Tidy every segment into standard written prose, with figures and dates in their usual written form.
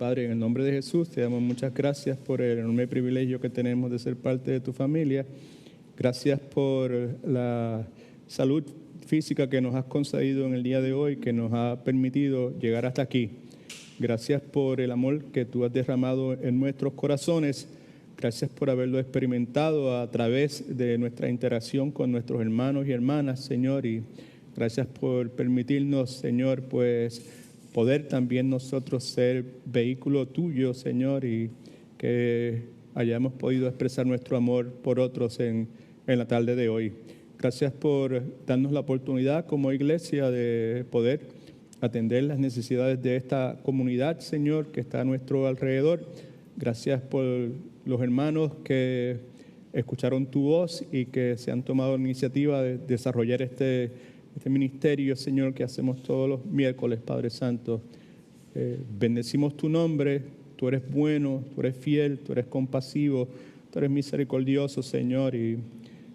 Padre, en el nombre de Jesús, te damos muchas gracias por el enorme privilegio que tenemos de ser parte de tu familia. Gracias por la salud física que nos has concedido en el día de hoy, que nos ha permitido llegar hasta aquí. Gracias por el amor que tú has derramado en nuestros corazones. Gracias por haberlo experimentado a través de nuestra interacción con nuestros hermanos y hermanas, Señor. Y gracias por permitirnos, Señor, pues poder también nosotros ser vehículo tuyo, Señor, y que hayamos podido expresar nuestro amor por otros en la tarde de hoy. Gracias por darnos la oportunidad como iglesia de poder atender las necesidades de esta comunidad, Señor, que está a nuestro alrededor. Gracias por los hermanos que escucharon tu voz y que se han tomado la iniciativa de desarrollar este ministerio, Señor, que hacemos todos los miércoles, Padre Santo. Bendecimos tu nombre. Tú eres bueno, tú eres fiel, tú eres compasivo, tú eres misericordioso, Señor, y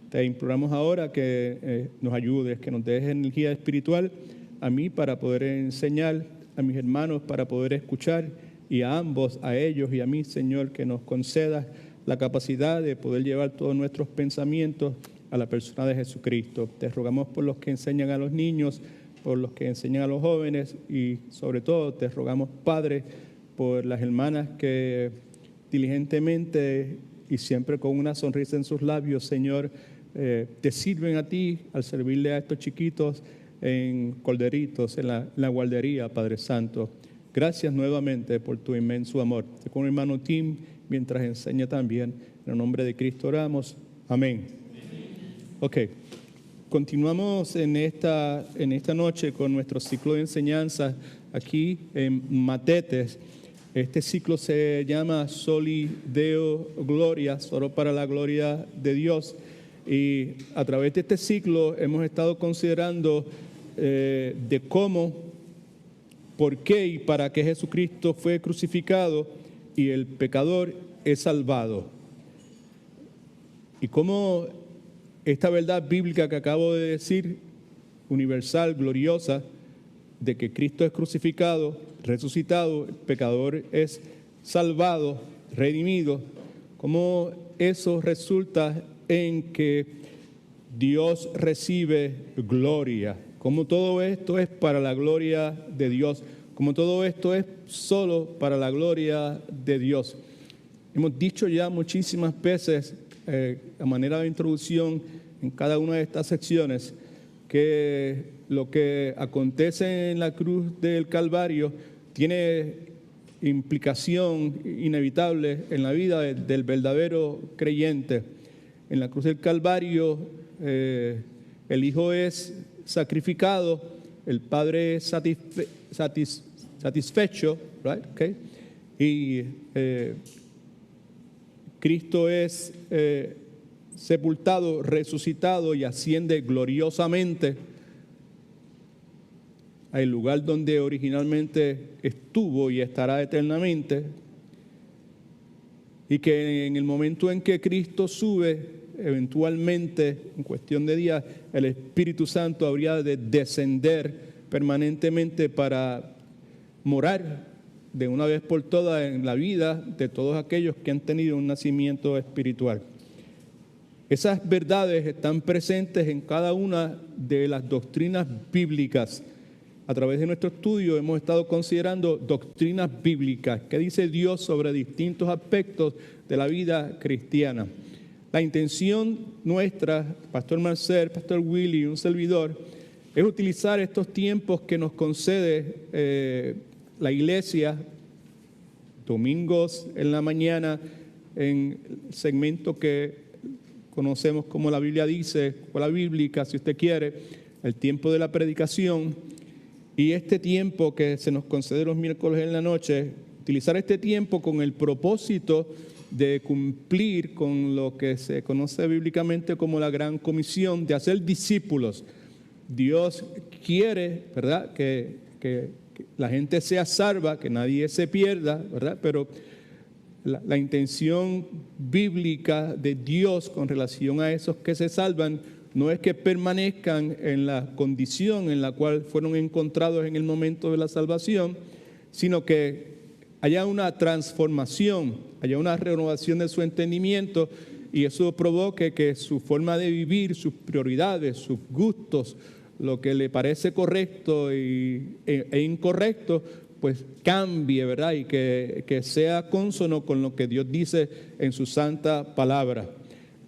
te imploramos ahora que nos ayudes, que nos des energía espiritual a mí para poder enseñar, a mis hermanos para poder escuchar, y a ambos, a ellos y a mí, Señor, que nos concedas la capacidad de poder llevar todos nuestros pensamientos a la persona de Jesucristo. Te rogamos por los que enseñan a los niños, por los que enseñan a los jóvenes, y sobre todo te rogamos, Padre, por las hermanas que diligentemente y siempre con una sonrisa en sus labios, Señor, te sirven a ti al servirle a estos chiquitos en Corderitos, en la guardería, Padre Santo. Gracias nuevamente por tu inmenso amor. Con el hermano Tim, mientras enseña también, en el nombre de Cristo oramos. Amén. Ok, continuamos en esta noche con nuestro ciclo de enseñanza aquí en Matetes. Este ciclo se llama Soli Deo Gloria, solo para la gloria de Dios. Y a través de este ciclo hemos estado considerando de cómo, por qué y para qué Jesucristo fue crucificado y el pecador es salvado. Y cómo esta verdad bíblica que acabo de decir, universal, gloriosa, de que Cristo es crucificado, resucitado, el pecador es salvado, redimido, cómo eso resulta en que Dios recibe gloria, como todo esto es para la gloria de Dios, como todo esto es solo para la gloria de Dios. Hemos dicho ya muchísimas veces, a manera de introducción en cada una de estas secciones, que lo que acontece en la cruz del Calvario tiene implicación inevitable en la vida del verdadero creyente. En la cruz del Calvario el Hijo es sacrificado, el Padre es satisfecho, right? Okay. Y Cristo es sepultado, resucitado y asciende gloriosamente al lugar donde originalmente estuvo y estará eternamente. Y que en el momento en que Cristo sube, eventualmente, en cuestión de días, el Espíritu Santo habría de descender permanentemente para morar de una vez por todas en la vida de todos aquellos que han tenido un nacimiento espiritual. Esas verdades están presentes en cada una de las doctrinas bíblicas. A través de nuestro estudio hemos estado considerando doctrinas bíblicas. ¿Qué dice Dios sobre distintos aspectos de la vida cristiana? La intención nuestra, Pastor Marcel, Pastor Willy, un servidor, es utilizar estos tiempos que nos concede la iglesia, domingos en la mañana, en el segmento que conocemos como la Biblia dice, o la bíblica, si usted quiere, el tiempo de la predicación, y este tiempo que se nos concede los miércoles en la noche, utilizar este tiempo con el propósito de cumplir con lo que se conoce bíblicamente como la gran comisión de hacer discípulos. Dios quiere, ¿verdad?, que la gente sea salva, que nadie se pierda, ¿verdad? Pero la intención bíblica de Dios con relación a esos que se salvan no es que permanezcan en la condición en la cual fueron encontrados en el momento de la salvación, sino que haya una transformación, haya una renovación de su entendimiento y eso provoque que su forma de vivir, sus prioridades, sus gustos, lo que le parece correcto e incorrecto, pues cambie, ¿verdad? Y que sea cónsono con lo que Dios dice en su santa palabra.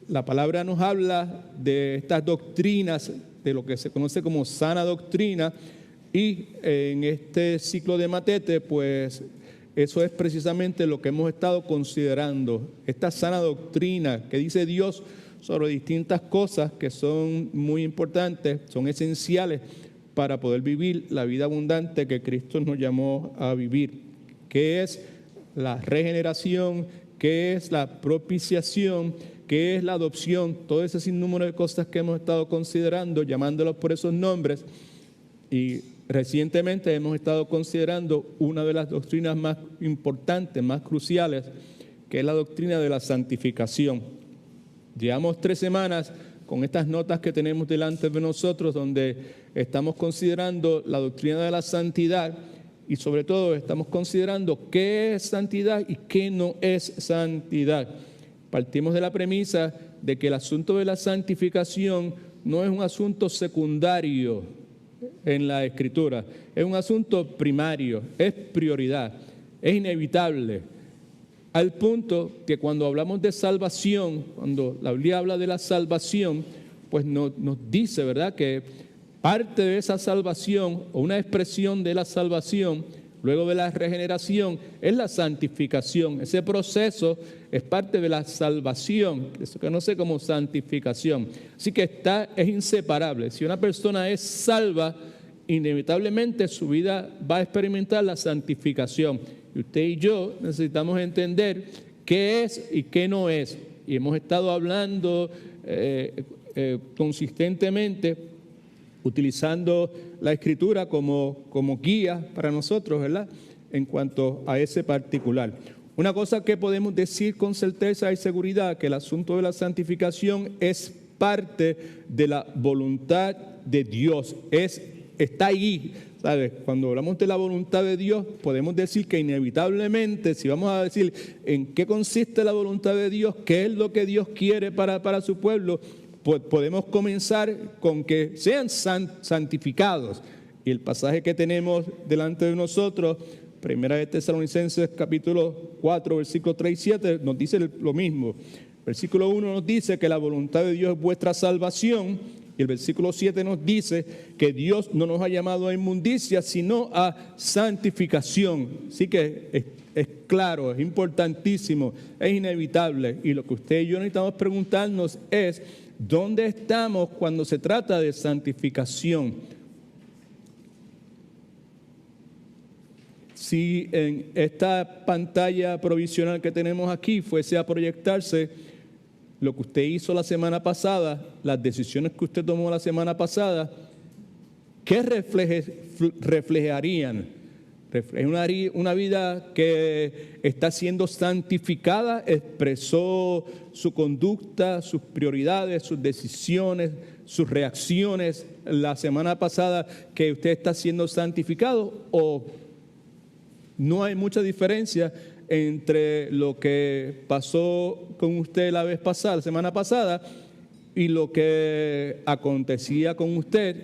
La palabra nos habla de estas doctrinas, de lo que se conoce como sana doctrina, y en este ciclo de Matete, pues eso es precisamente lo que hemos estado considerando, esta sana doctrina que dice Dios sobre distintas cosas que son muy importantes, son esenciales para poder vivir la vida abundante que Cristo nos llamó a vivir, que es la regeneración, que es la propiciación, que es la adopción, todo ese sinnúmero de cosas que hemos estado considerando, llamándolos por esos nombres. Y recientemente hemos estado considerando una de las doctrinas más importantes, más cruciales, que es la doctrina de la santificación. Llevamos 3 semanas con estas notas que tenemos delante de nosotros, donde estamos considerando la doctrina de la santidad y sobre todo estamos considerando qué es santidad y qué no es santidad. Partimos de la premisa de que el asunto de la santificación no es un asunto secundario en la Escritura, es un asunto primario, es prioridad, es inevitable. Al punto que cuando hablamos de salvación, cuando la Biblia habla de la salvación, pues nos dice, ¿verdad?, que parte de esa salvación o una expresión de la salvación, luego de la regeneración, es la santificación. Ese proceso es parte de la salvación, eso que no sé como santificación. Así que es inseparable. Si una persona es salva, inevitablemente su vida va a experimentar la santificación. Y usted y yo necesitamos entender qué es y qué no es. Y hemos estado hablando consistentemente, utilizando la Escritura como guía para nosotros, ¿verdad?, en cuanto a ese particular. Una cosa que podemos decir con certeza y seguridad, que el asunto de la santificación es parte de la voluntad de Dios, está ahí, ¿sabes? Cuando hablamos de la voluntad de Dios, podemos decir que inevitablemente, si vamos a decir en qué consiste la voluntad de Dios, qué es lo que Dios quiere para su pueblo, pues podemos comenzar con que sean santificados. Y el pasaje que tenemos delante de nosotros, Primera de Tesalonicenses capítulo 4, versículos 3 y 7, nos dice lo mismo. Versículo 1 nos dice que la voluntad de Dios es vuestra salvación. Y el versículo 7 nos dice que Dios no nos ha llamado a inmundicia, sino a santificación. Así que es claro, es importantísimo, es inevitable. Y lo que usted y yo necesitamos preguntarnos es, ¿dónde estamos cuando se trata de santificación? Si en esta pantalla provisional que tenemos aquí fuese a proyectarse lo que usted hizo la semana pasada, las decisiones que usted tomó la semana pasada, ¿qué reflejarían? Una vida que está siendo santificada, expresó su conducta, sus prioridades, sus decisiones, sus reacciones la semana pasada, que usted está siendo santificado, o no hay mucha diferencia entre lo que pasó con usted la vez pasada, la semana pasada, y lo que acontecía con usted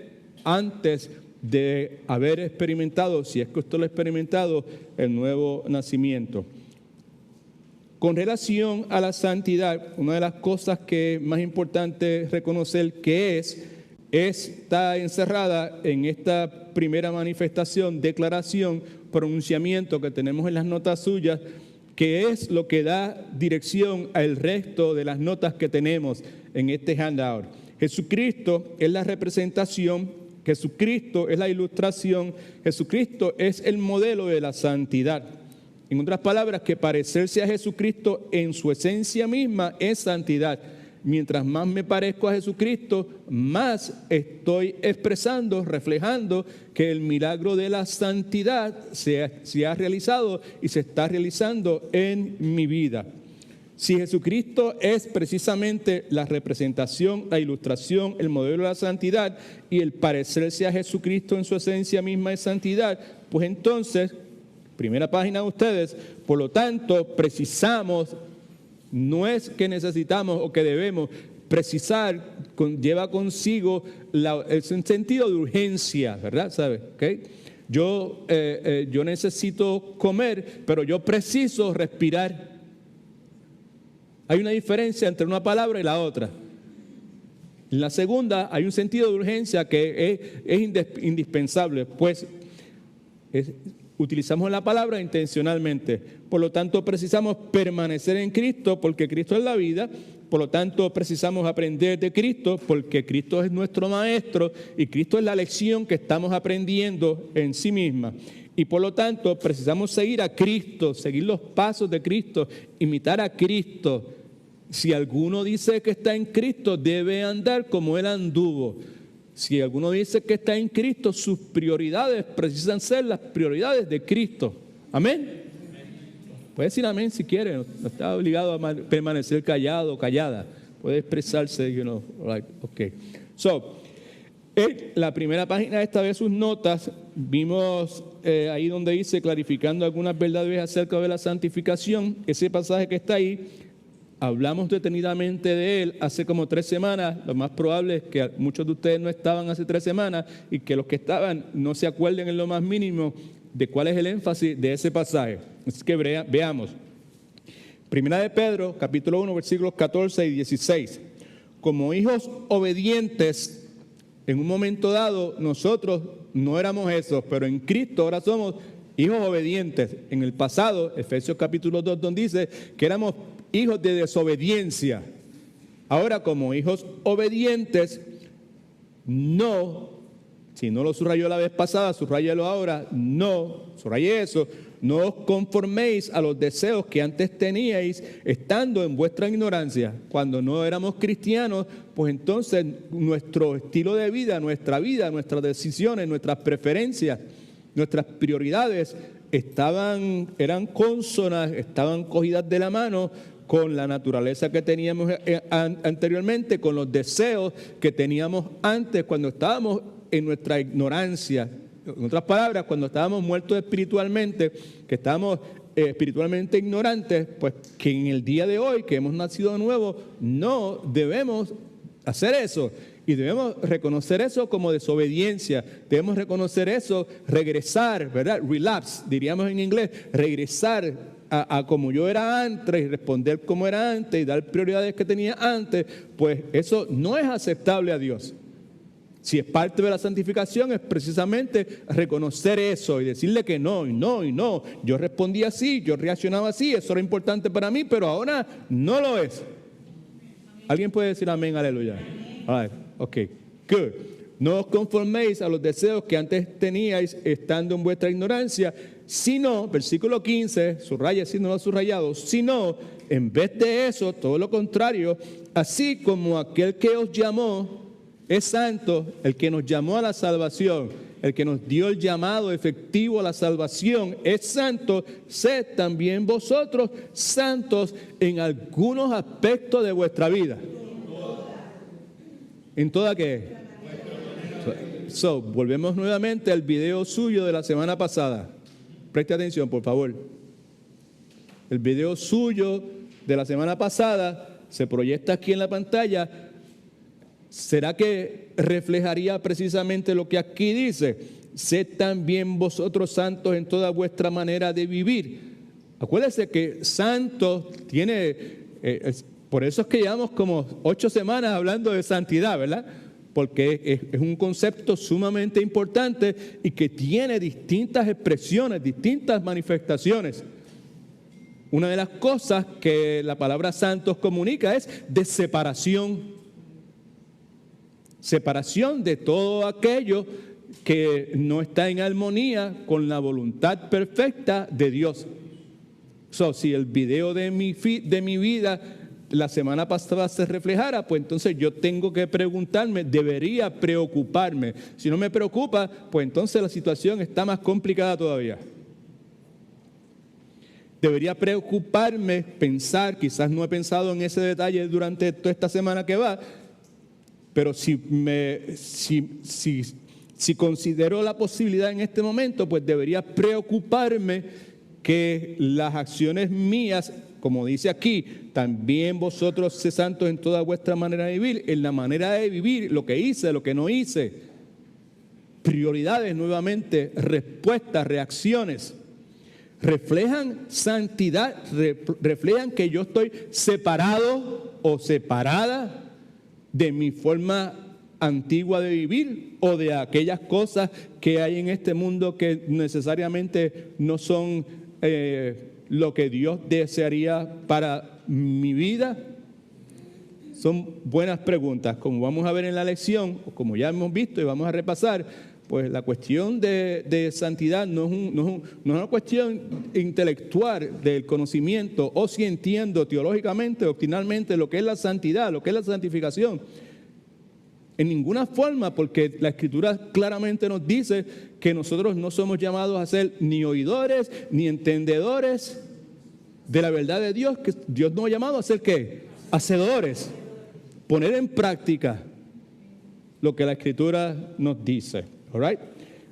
antes de haber experimentado, si es que usted lo ha experimentado, el nuevo nacimiento. Con relación a la santidad, una de las cosas que es más importante reconocer que está encerrada en esta primera manifestación, declaración, pronunciamiento que tenemos en las notas suyas, que es lo que da dirección al resto de las notas que tenemos en este handout. Jesucristo es la representación, Jesucristo es la ilustración, Jesucristo es el modelo de la santidad. En otras palabras, que parecerse a Jesucristo en su esencia misma es santidad. Mientras más me parezco a Jesucristo, más estoy expresando, reflejando que el milagro de la santidad se ha realizado y se está realizando en mi vida. Si Jesucristo es precisamente la representación, la ilustración, el modelo de la santidad, y el parecerse a Jesucristo en su esencia misma es santidad, pues entonces Primera página de ustedes. Por lo tanto, precisamos, no es que necesitamos o que debemos, precisar lleva consigo el sentido de urgencia, ¿verdad? ¿Sabes? ¿Okay? Yo necesito comer, pero yo preciso respirar. Hay una diferencia entre una palabra y la otra. En la segunda hay un sentido de urgencia que es indispensable, pues utilizamos la palabra intencionalmente. Por lo tanto, precisamos permanecer en Cristo porque Cristo es la vida. Por lo tanto, precisamos aprender de Cristo porque Cristo es nuestro Maestro y Cristo es la lección que estamos aprendiendo en sí misma. Y por lo tanto, precisamos seguir a Cristo, seguir los pasos de Cristo, imitar a Cristo. Si alguno dice que está en Cristo, debe andar como Él anduvo. Si alguno dice que está en Cristo, sus prioridades precisan ser las prioridades de Cristo. Amén. Puede decir amén si quiere, no está obligado a permanecer callado o callada. Puede expresarse, okay. La primera página, esta vez sus notas, vimos ahí donde dice, clarificando algunas verdades acerca de la santificación, ese pasaje que está ahí, hablamos detenidamente de él hace como 3 semanas. Lo más probable es que muchos de ustedes no estaban hace 3 semanas y que los que estaban no se acuerden en lo más mínimo de cuál es el énfasis de ese pasaje. Así que veamos. Primera de Pedro, capítulo 1, versículos 14 y 16. Como hijos obedientes, en un momento dado nosotros no éramos esos, pero en Cristo ahora somos hijos obedientes. En el pasado, Efesios capítulo 2, donde dice que éramos hijos de desobediencia. Ahora, como hijos obedientes, no, si no lo subrayó la vez pasada, subrayelo ahora, no, subrayé eso, no os conforméis a los deseos que antes teníais estando en vuestra ignorancia. Cuando no éramos cristianos, pues entonces nuestro estilo de vida, nuestras decisiones, nuestras preferencias, nuestras prioridades eran cónsonas, estaban cogidas de la mano con la naturaleza que teníamos anteriormente, con los deseos que teníamos antes cuando estábamos en nuestra ignorancia. En otras palabras, cuando estábamos muertos espiritualmente, que estábamos espiritualmente ignorantes, pues que en el día de hoy, que hemos nacido de nuevo, no debemos hacer eso. Y debemos reconocer eso como desobediencia. Debemos reconocer eso, regresar, ¿verdad? Relapse, diríamos en inglés, regresar a como yo era antes y responder como era antes y dar prioridades que tenía antes, pues eso no es aceptable a Dios. Si es parte de la santificación, es precisamente reconocer eso y decirle que no, y no, y no. Yo respondí así, yo reaccionaba así, eso era importante para mí, pero ahora no lo es. ¿Alguien puede decir amén, aleluya? All right, ok, good. No os conforméis a los deseos que antes teníais estando en vuestra ignorancia, sino, versículo 15, subraya si no lo ha subrayado, sino, en vez de eso, todo lo contrario, así como aquel que os llamó es santo, el que nos llamó a la salvación, el que nos dio el llamado efectivo a la salvación es santo, sed también vosotros santos en algunos aspectos de vuestra vida. ¿En toda qué? Volvemos nuevamente al video suyo de la semana pasada. Preste atención, por favor. El video suyo de la semana pasada se proyecta aquí en la pantalla. ¿Será que reflejaría precisamente lo que aquí dice? Sed también vosotros santos en toda vuestra manera de vivir. Acuérdense que santo tiene, por eso es que llevamos como 8 semanas hablando de santidad, ¿verdad? Porque es un concepto sumamente importante y que tiene distintas expresiones, distintas manifestaciones. Una de las cosas que la palabra santos comunica es de separación. Separación de todo aquello que no está en armonía con la voluntad perfecta de Dios. Si el video de mi vida la semana pasada se reflejara, pues entonces yo tengo que preguntarme, debería preocuparme. Si no me preocupa, pues entonces la situación está más complicada todavía. Debería preocuparme, pensar, quizás no he pensado en ese detalle durante toda esta semana que va, pero si Si considero la posibilidad en este momento, pues debería preocuparme que las acciones mías, como dice aquí, también vosotros sé santos en toda vuestra manera de vivir, en la manera de vivir, lo que hice, lo que no hice, prioridades nuevamente, respuestas, reacciones, reflejan santidad, reflejan que yo estoy separado o separada de mi forma antigua de vivir o de aquellas cosas que hay en este mundo que necesariamente no son lo que Dios desearía para mi vida. Son buenas preguntas. Como vamos a ver en la lección, o como ya hemos visto y vamos a repasar, pues la cuestión de santidad no es una cuestión intelectual del conocimiento, o si entiendo teológicamente, doctrinalmente, lo que es la santidad, lo que es la santificación. En ninguna forma, porque la Escritura claramente nos dice que nosotros no somos llamados a ser ni oidores ni entendedores de la verdad de Dios, que Dios nos ha llamado a ser ¿qué? Hacedores, poner en práctica lo que la Escritura nos dice. All right?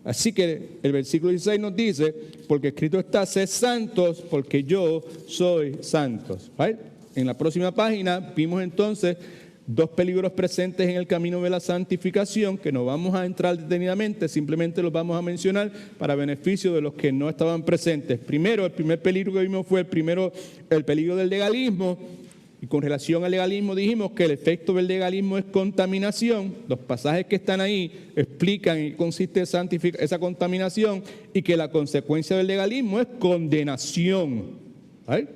Así que el versículo 16 nos dice, porque escrito está, sed santos, porque yo soy santos. Right? En la próxima página vimos entonces dos peligros presentes en el camino de la santificación que no vamos a entrar detenidamente, simplemente los vamos a mencionar para beneficio de los que no estaban presentes. Primero, el primer peligro que vimos fue el peligro del legalismo. Y con relación al legalismo dijimos que el efecto del legalismo es contaminación. Los pasajes que están ahí explican en qué consiste esa contaminación y que la consecuencia del legalismo es condenación. ¿Right?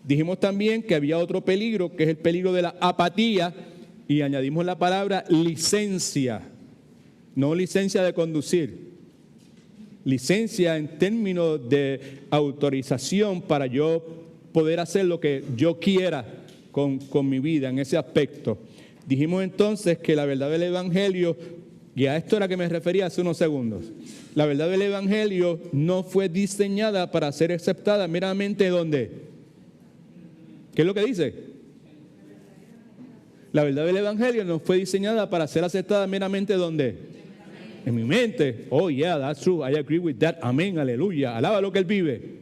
Dijimos también que había otro peligro, que es el peligro de la apatía, y añadimos la palabra licencia, no licencia de conducir, licencia en términos de autorización para yo poder hacer lo que yo quiera con mi vida en ese aspecto. Dijimos entonces que la verdad del Evangelio, y a esto era que me refería hace unos segundos, la verdad del Evangelio no fue diseñada para ser aceptada meramente ¿dónde? ¿Qué es lo que dice? La verdad del Evangelio no fue diseñada para ser aceptada meramente ¿dónde? En mi mente. Oh yeah, that's true, I agree with that. Amén, aleluya. Alaba lo que Él vive.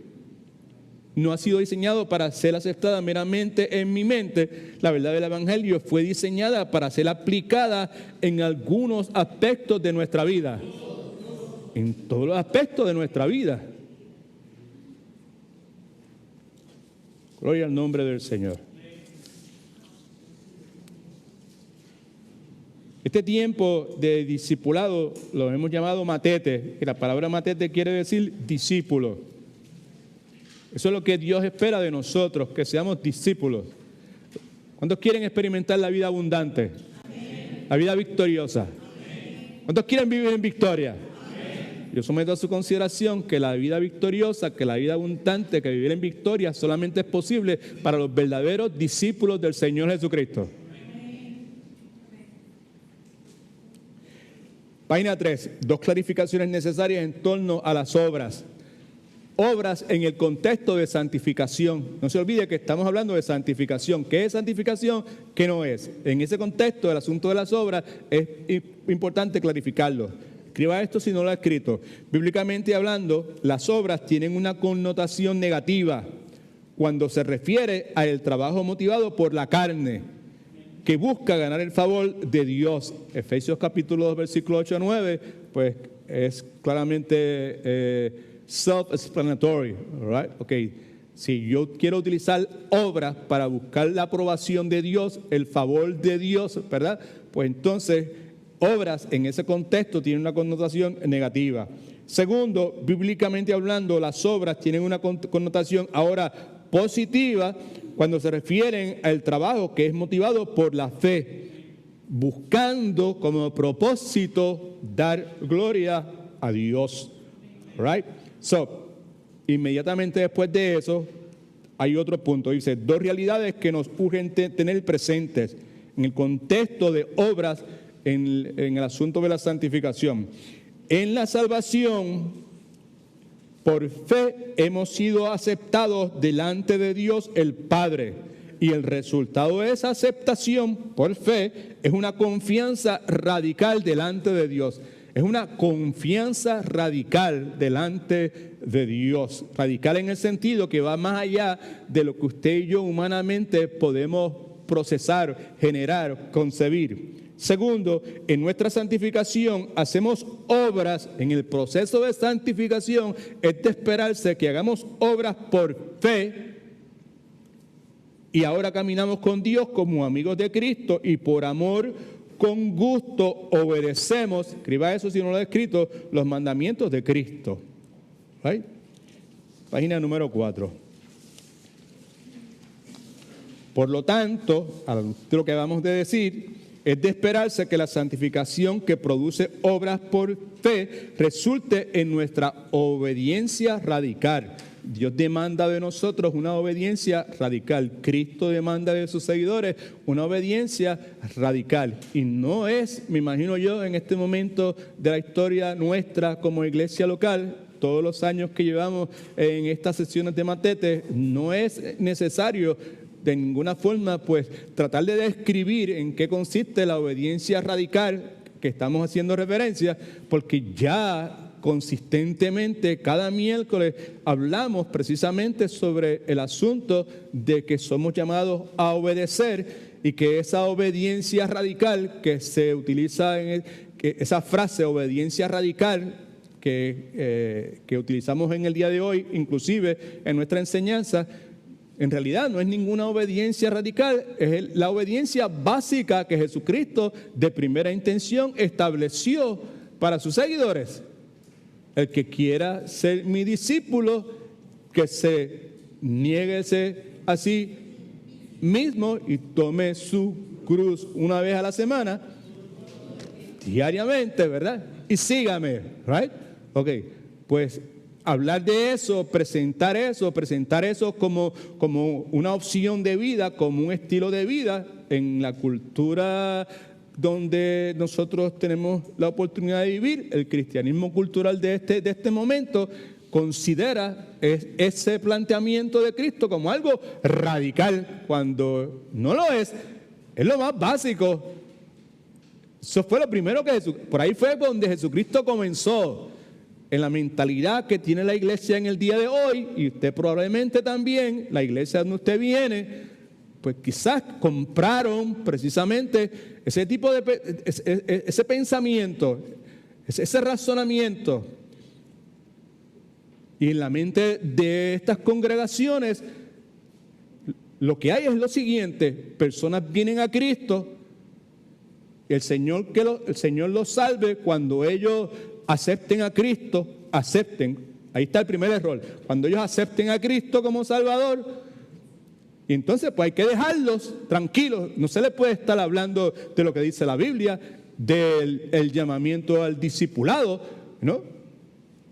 No ha sido diseñado para ser aceptada meramente en mi mente. La verdad del Evangelio fue diseñada para ser aplicada en algunos aspectos de nuestra vida. En todos los aspectos de nuestra vida. Gloria al nombre del Señor. Este tiempo de discipulado lo hemos llamado matete, y la palabra matete quiere decir discípulo. Eso es lo que Dios espera de nosotros, que seamos discípulos. ¿Cuántos quieren experimentar la vida abundante? Amén. La vida victoriosa. Amén. ¿Cuántos quieren vivir en victoria? Amén. Yo someto a su consideración que la vida victoriosa, que la vida abundante, que vivir en victoria solamente es posible para los verdaderos discípulos del Señor Jesucristo. Amén. Página 3. Dos clarificaciones necesarias en torno a las obras. Obras en el contexto de santificación. No se olvide que estamos hablando de santificación. ¿Qué es santificación? ¿Qué no es? En ese contexto, el asunto de las obras es importante clarificarlo. Escriba esto si no lo ha escrito. Bíblicamente hablando, las obras tienen una connotación negativa cuando se refiere al trabajo motivado por la carne, que busca ganar el favor de Dios. Efesios capítulo 2, versículo 8 a 9, pues es claramente self-explanatory, right? Okay. Si yo quiero utilizar obras para buscar la aprobación de Dios, el favor de Dios, ¿verdad? Pues entonces, obras en ese contexto tienen una connotación negativa. Segundo, bíblicamente hablando, las obras tienen una connotación ahora positiva cuando se refieren al trabajo que es motivado por la fe, buscando como propósito dar gloria a Dios, right? So, inmediatamente después de eso, hay otro punto. Dice, dos realidades que nos urgen tener presentes en el contexto de obras en el asunto de la santificación. En la salvación, por fe, hemos sido aceptados delante de Dios el Padre. Y el resultado de esa aceptación por fe es una confianza radical delante de Dios. es una confianza radical delante de Dios. Radical en el sentido que va más allá de lo que usted y yo humanamente podemos procesar, generar, concebir. Segundo, en nuestra santificación hacemos obras. En el proceso de santificación es de esperarse que hagamos obras por fe. Y ahora caminamos con Dios como amigos de Cristo y por amor, con gusto, obedecemos, escriba eso si no lo ha escrito, los mandamientos de Cristo. ¿Right? Página número 4. Por lo tanto, a lo que vamos a decir, es de esperarse que la santificación que produce obras por fe resulte en nuestra obediencia radical. Dios demanda de nosotros una obediencia radical. Cristo demanda de sus seguidores una obediencia radical. Y no es, me imagino yo, en este momento de la historia nuestra como iglesia local, todos los años que llevamos en estas sesiones de Matete, no es necesario de ninguna forma pues tratar de describir en qué consiste la obediencia radical que estamos haciendo referencia, porque ya consistentemente cada miércoles hablamos precisamente sobre el asunto de que somos llamados a obedecer y que esa obediencia radical que se utiliza que esa frase obediencia radical que utilizamos en el día de hoy, inclusive en nuestra enseñanza, en realidad no es ninguna obediencia radical, es la obediencia básica que Jesucristo de primera intención estableció para sus seguidores. El que quiera ser mi discípulo, que se nieguese a sí mismo y tome su cruz una vez a la semana, diariamente, ¿verdad? Y sígame, ¿right? Ok, pues hablar de eso, presentar eso como una opción de vida, como un estilo de vida en la cultura donde nosotros tenemos la oportunidad de vivir. El cristianismo cultural de este momento considera ese planteamiento de Cristo como algo radical, cuando no lo es lo más básico. Eso fue lo primero que por ahí fue donde Jesucristo comenzó, en la mentalidad que tiene la iglesia en el día de hoy, y usted probablemente también, la iglesia donde usted viene, pues quizás compraron precisamente ese tipo de ese pensamiento, ese razonamiento. Y en la mente de estas congregaciones lo que hay es lo siguiente: personas vienen a Cristo, el Señor los salve cuando ellos acepten a Cristo, ahí está el primer error, cuando ellos acepten a Cristo como Salvador. Y entonces pues hay que dejarlos tranquilos, no se les puede estar hablando de lo que dice la Biblia, del llamamiento al discipulado, ¿no?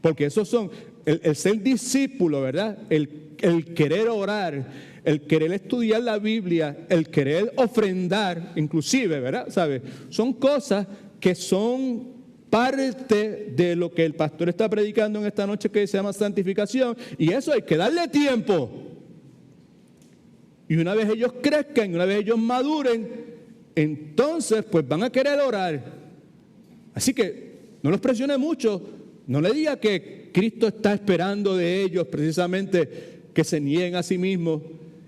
Porque esos son, el ser discípulo, ¿verdad? El querer orar, el querer estudiar la Biblia, el querer ofrendar, inclusive, ¿verdad? ¿Sabe? Son cosas que son parte de lo que el pastor está predicando en esta noche, que se llama santificación, y eso hay que darle tiempo. Y una vez ellos crezcan, una vez ellos maduren, entonces pues van a querer orar. Así que no los presione mucho, no le diga que Cristo está esperando de ellos precisamente que se nieguen a sí mismos,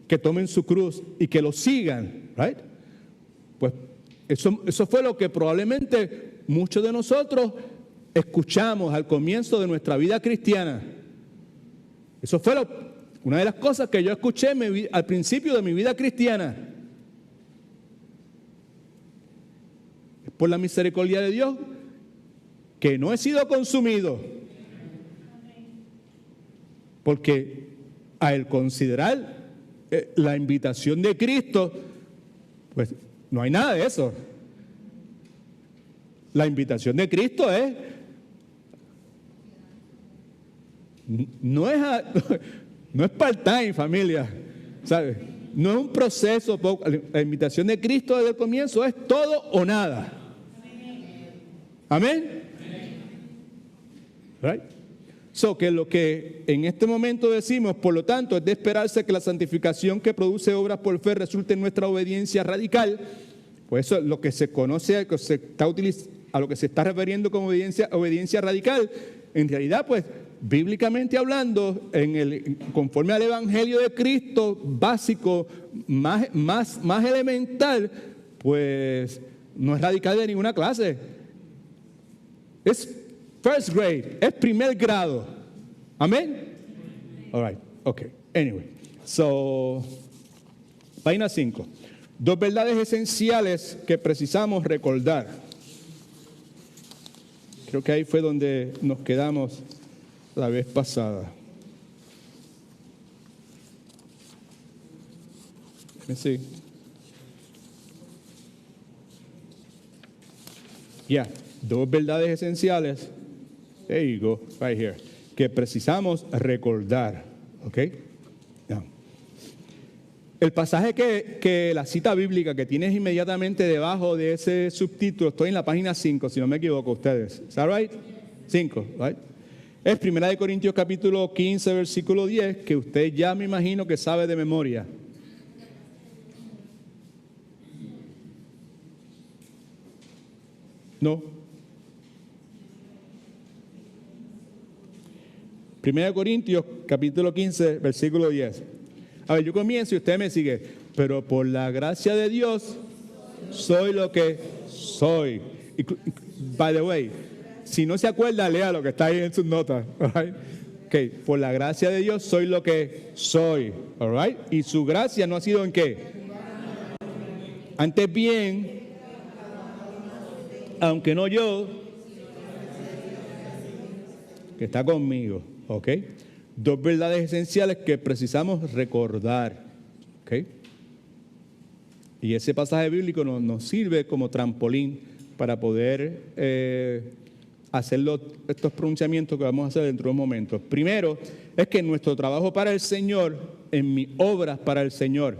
que tomen su cruz y que lo sigan, right? Pues eso fue lo que probablemente muchos de nosotros escuchamos al comienzo de nuestra vida cristiana. Eso fue una de las cosas que yo escuché al principio de mi vida cristiana. Es por la misericordia de Dios que no he sido consumido. Porque al considerar la invitación de Cristo, pues no hay nada de eso. La invitación de Cristo no es part-time, familia, ¿sabes? No es un proceso. La invitación de Cristo desde el comienzo es todo o nada. Amén. Right? So, que lo que en este momento decimos, por lo tanto, es de esperarse que la santificación que produce obras por fe resulte en nuestra obediencia radical. Pues eso es lo que se conoce, que se está a lo que se está refiriendo como obediencia radical, en realidad, pues, bíblicamente hablando, conforme al Evangelio de Cristo básico, más elemental, pues no es radical de ninguna clase. Es first grade, es primer grado. Amén. All right, okay. Anyway, so, página 5. 2 verdades esenciales que precisamos recordar. Creo que ahí fue donde nos quedamos la vez pasada. Sí. Ya, 2 verdades esenciales. There you go, right here. Que precisamos recordar. ¿Ok? Now, el pasaje que la cita bíblica que tienes inmediatamente debajo de ese subtítulo, estoy en la página 5, si no me equivoco ustedes. ¿Is that right? 5, right? Es 1 Corintios capítulo 15, versículo 10, que usted ya me imagino que sabe de memoria. No. 1 Corintios capítulo 15, versículo 10. A ver, yo comienzo y usted me sigue. Pero por la gracia de Dios, soy lo que soy. Y, by the way, si no se acuerda, lea lo que está ahí en sus notas. Right? Okay. Por la gracia de Dios, soy lo que soy. All right? Y su gracia no ha sido en qué. Antes bien, aunque no yo, que está conmigo. ¿Ok? 2 verdades esenciales que precisamos recordar. ¿Ok? Y ese pasaje bíblico nos sirve como trampolín para poder hacer estos pronunciamientos que vamos a hacer dentro de un momento. Primero, es que nuestro trabajo para el Señor, en mis obras para el Señor,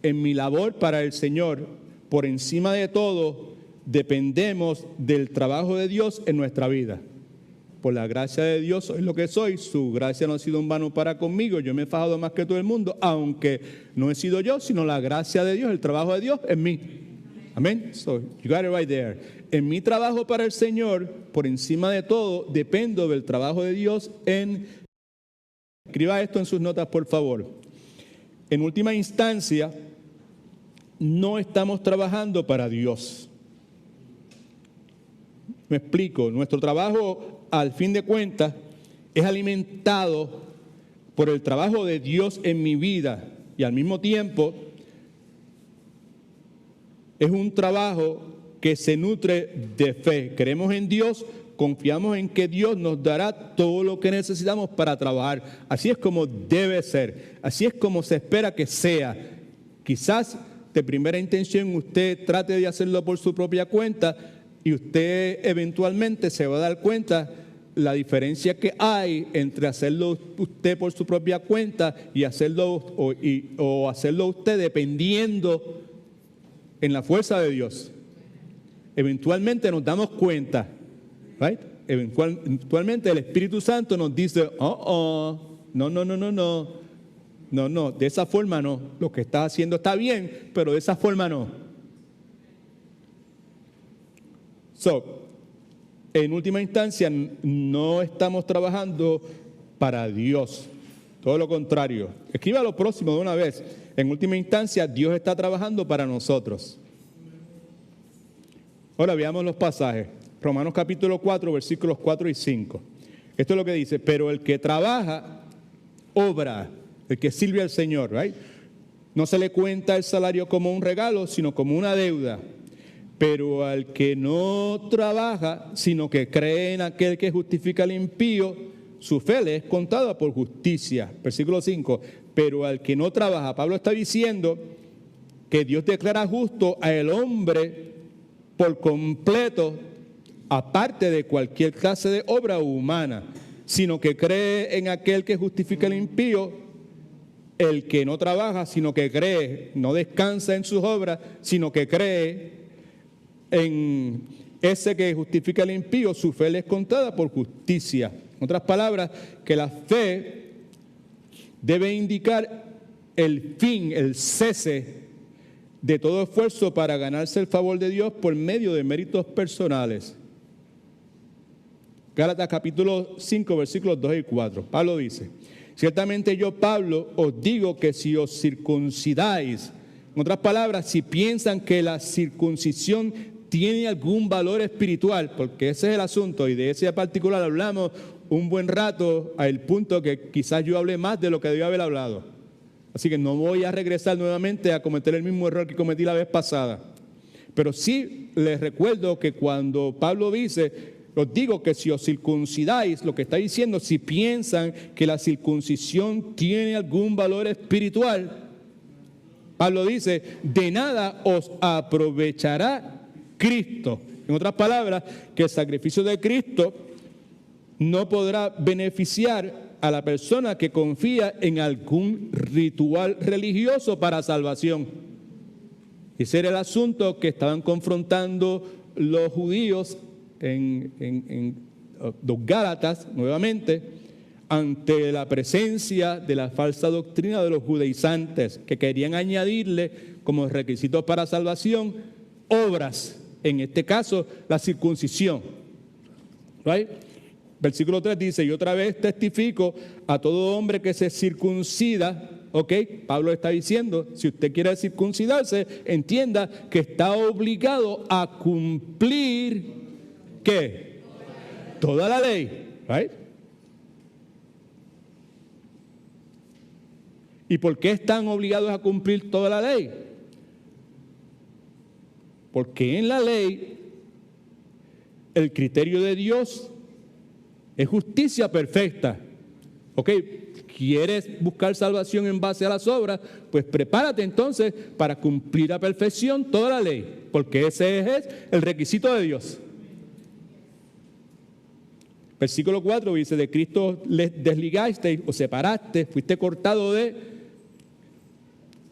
en mi labor para el Señor, por encima de todo, dependemos del trabajo de Dios en nuestra vida. Por la gracia de Dios soy lo que soy. Su gracia no ha sido en vano para conmigo. Yo me he fajado más que todo el mundo, aunque no he sido yo, sino la gracia de Dios, el trabajo de Dios en mí. Amén. So, you got it right there. En mi trabajo para el Señor, por encima de todo, dependo del trabajo de Dios en... Escriba esto en sus notas, por favor. En última instancia, no estamos trabajando para Dios. Me explico. Nuestro trabajo, al fin de cuentas, es alimentado por el trabajo de Dios en mi vida y al mismo tiempo es un trabajo que se nutre de fe. Creemos en Dios, confiamos en que Dios nos dará todo lo que necesitamos para trabajar. Así es como debe ser, así es como se espera que sea. Quizás de primera intención usted trate de hacerlo por su propia cuenta y usted eventualmente se va a dar cuenta la diferencia que hay entre hacerlo usted por su propia cuenta y hacerlo o hacerlo usted dependiendo en la fuerza de Dios. Eventualmente nos damos cuenta, right? Eventualmente el Espíritu Santo nos dice, no, de esa forma no, lo que estás haciendo está bien, pero de esa forma no. En última instancia, no estamos trabajando para Dios. Todo lo contrario. Escriba lo próximo de una vez. En última instancia, Dios está trabajando para nosotros. Ahora veamos los pasajes. Romanos capítulo 4, versículos 4 y 5. Esto es lo que dice. Pero el que trabaja, obra. El que sirve al Señor, right? No se le cuenta el salario como un regalo, sino como una deuda. Pero al que no trabaja, sino que cree en aquel que justifica al impío, su fe le es contada por justicia. Versículo 5. Pero al que no trabaja, Pablo está diciendo que Dios declara justo al hombre por completo, aparte de cualquier clase de obra humana, sino que cree en aquel que justifica al impío. El que no trabaja, sino que cree, no descansa en sus obras, sino que cree en ese que justifica al impío, su fe le es contada por justicia. En otras palabras, que la fe debe indicar el fin, el cese de todo esfuerzo para ganarse el favor de Dios por medio de méritos personales. Gálatas capítulo 5, versículos 2 y 4. Pablo dice: ciertamente yo, Pablo, os digo que si os circuncidáis, en otras palabras, si piensan que la circuncisión tiene algún valor espiritual, porque ese es el asunto, y de ese particular hablamos un buen rato, al punto que quizás yo hablé más de lo que debía haber hablado. Así que no voy a regresar nuevamente a cometer el mismo error que cometí la vez pasada. Pero sí les recuerdo que cuando Pablo dice: os digo que si os circuncidáis, lo que está diciendo, si piensan que la circuncisión tiene algún valor espiritual, Pablo dice: de nada os aprovechará Cristo. En otras palabras, que el sacrificio de Cristo no podrá beneficiar a la persona que confía en algún ritual religioso para salvación. Ese era el asunto que estaban confrontando los judíos en los Gálatas, nuevamente, ante la presencia de la falsa doctrina de los judaizantes, que querían añadirle como requisitos para salvación obras, en este caso la circuncisión. ¿Right? Versículo 3 dice: y otra vez testifico a todo hombre que se circuncida. Ok, Pablo está diciendo, si usted quiere circuncidarse, entienda que está obligado a cumplir, ¿qué? Toda la ley. Right? ¿Y por qué están obligados a cumplir toda la ley? Porque en la ley el criterio de Dios es justicia perfecta. ¿Ok? ¿Quieres buscar salvación en base a las obras? Pues prepárate entonces para cumplir a perfección toda la ley, porque ese es el requisito de Dios. Versículo 4 dice: de Cristo les desligasteis o separaste, fuiste cortado de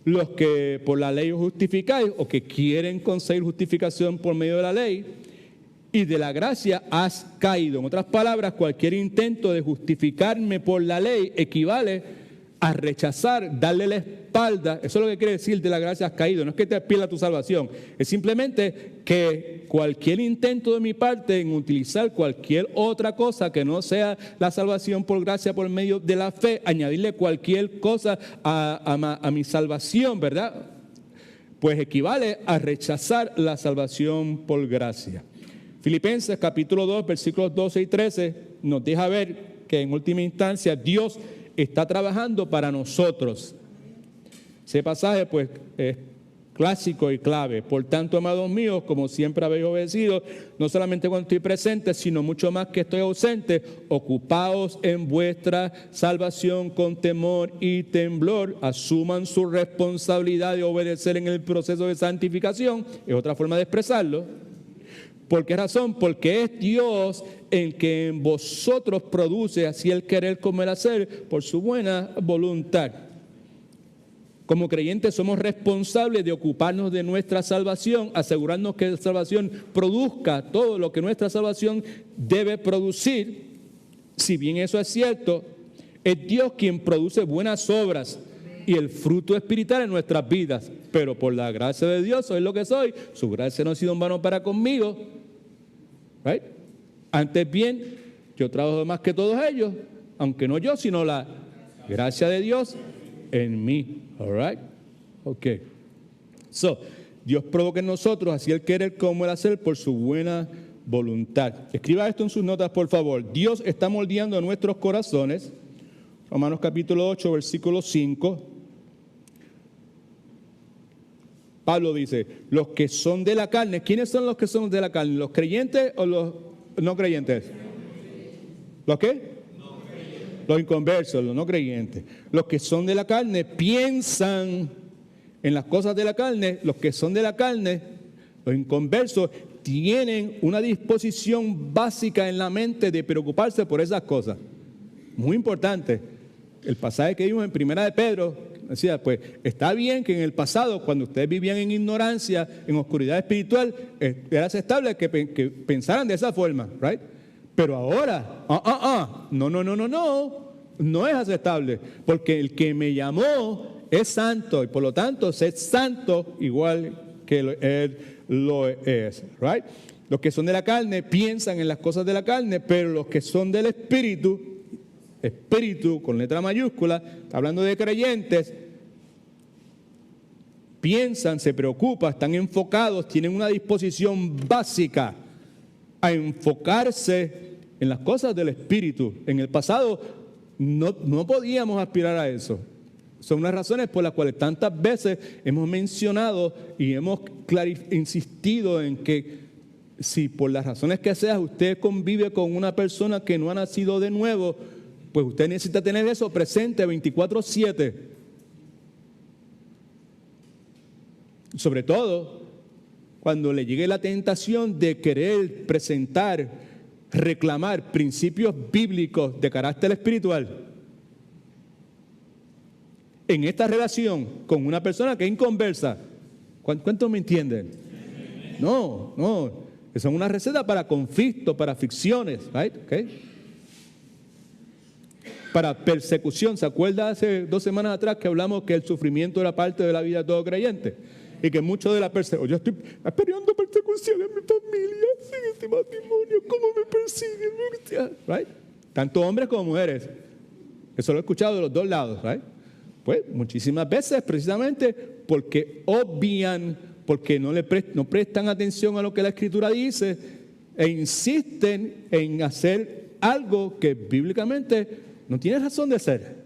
los que por la ley os justificáis o que quieren conseguir justificación por medio de la ley, y de la gracia has caído. En otras palabras, cualquier intento de justificarme por la ley equivale a rechazar, darle la espalda. Eso es lo que quiere decir de la gracia has caído. No es que te pierda tu salvación, es simplemente que cualquier intento de mi parte en utilizar cualquier otra cosa que no sea la salvación por gracia por medio de la fe, añadirle cualquier cosa a mi salvación, ¿verdad? Pues equivale a rechazar la salvación por gracia. Filipenses capítulo 2, versículos 12 y 13 nos deja ver que en última instancia Dios está trabajando para nosotros. Ese pasaje pues es clásico y clave. Por tanto, amados míos, como siempre habéis obedecido, no solamente cuando estoy presente, sino mucho más que estoy ausente, ocupaos en vuestra salvación con temor y temblor. Asuman su responsabilidad de obedecer en el proceso de santificación. Es otra forma de expresarlo. ¿Por qué razón? Porque es Dios el que en vosotros produce así el querer como el hacer por su buena voluntad. Como creyentes somos responsables de ocuparnos de nuestra salvación, asegurarnos que la salvación produzca todo lo que nuestra salvación debe producir. Si bien eso es cierto, es Dios quien produce buenas obras y el fruto espiritual en nuestras vidas. Pero por la gracia de Dios soy lo que soy. Su gracia no ha sido en vano para conmigo. Right? Antes bien, yo trabajo más que todos ellos, aunque no yo, sino la gracia de Dios en mí. All right? Ok. So, Dios provoca en nosotros así el querer como el hacer por su buena voluntad. Escriba esto en sus notas, por favor. Dios está moldeando nuestros corazones. Romanos capítulo 8, versículo 5. Pablo dice, los que son de la carne. ¿Quiénes son los que son de la carne? ¿Los creyentes o los no creyentes? ¿Los qué? No creyentes. Los inconversos, los no creyentes. Los que son de la carne piensan en las cosas de la carne. Los que son de la carne, los inconversos, tienen una disposición básica en la mente de preocuparse por esas cosas. Muy importante. El pasaje que vimos en Primera de Pedro decía, pues está bien que en el pasado, cuando ustedes vivían en ignorancia, en oscuridad espiritual, era aceptable que pensaran de esa forma, right? Pero ahora, no es aceptable, porque el que me llamó es santo y por lo tanto es santo igual que Él lo es. Right? Los que son de la carne piensan en las cosas de la carne, pero los que son del Espíritu, Espíritu con letra mayúscula, hablando de creyentes, piensan, se preocupan, están enfocados, tienen una disposición básica a enfocarse en las cosas del Espíritu. En el pasado no podíamos aspirar a eso. Son unas razones por las cuales tantas veces hemos mencionado y hemos insistido en que si por las razones que sea usted convive con una persona que no ha nacido de nuevo, pues usted necesita tener eso presente 24/7. Sobre todo cuando le llegue la tentación de querer presentar, reclamar principios bíblicos de carácter espiritual en esta relación con una persona que es inconversa. ¿Cuántos me entienden? No, eso es una receta para conflictos, para fricciones, right? Okay. Para persecución. ¿Se acuerda hace 2 semanas atrás que hablamos que el sufrimiento era parte de la vida de todo creyente? Y que mucho de la persecución, yo estoy esperando persecución en mi familia, en este matrimonio, ¿cómo me persiguen? Right? Tanto hombres como mujeres. Eso lo he escuchado de los dos lados, right? Pues muchísimas veces precisamente porque obvian, porque no prestan atención a lo que la Escritura dice e insisten en hacer algo que bíblicamente no tiene razón de ser.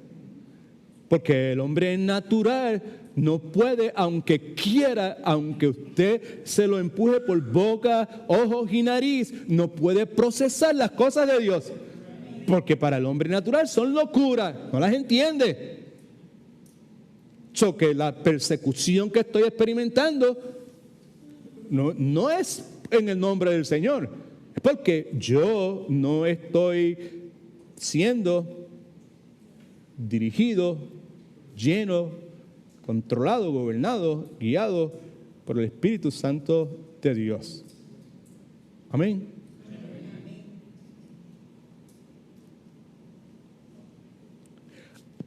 Porque el hombre natural no puede, aunque quiera, aunque usted se lo empuje por boca, ojos y nariz, no puede procesar las cosas de Dios. Porque para el hombre natural son locuras, no las entiende. So que la persecución que estoy experimentando no es en el nombre del Señor. Es porque yo no estoy siendo dirigido, lleno, controlado, gobernado, guiado por el Espíritu Santo de Dios. Amén.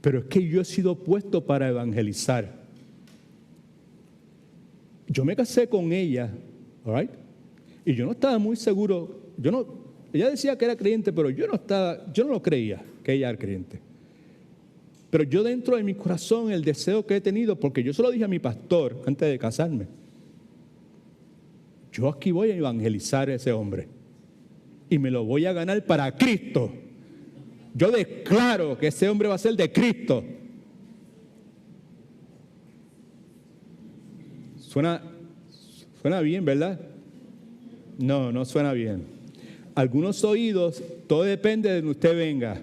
Pero es que yo he sido puesto para evangelizar. Yo me casé con ella, all right? Y yo no estaba muy seguro. Ella decía que era creyente, pero yo no lo creía que ella era creyente. Pero yo dentro de mi corazón el deseo que he tenido, porque yo se lo dije a mi pastor antes de casarme, yo aquí voy a evangelizar a ese hombre y me lo voy a ganar para Cristo. Yo declaro que ese hombre va a ser de Cristo. Suena bien, ¿verdad? No suena bien. Algunos oídos, todo depende de donde usted venga.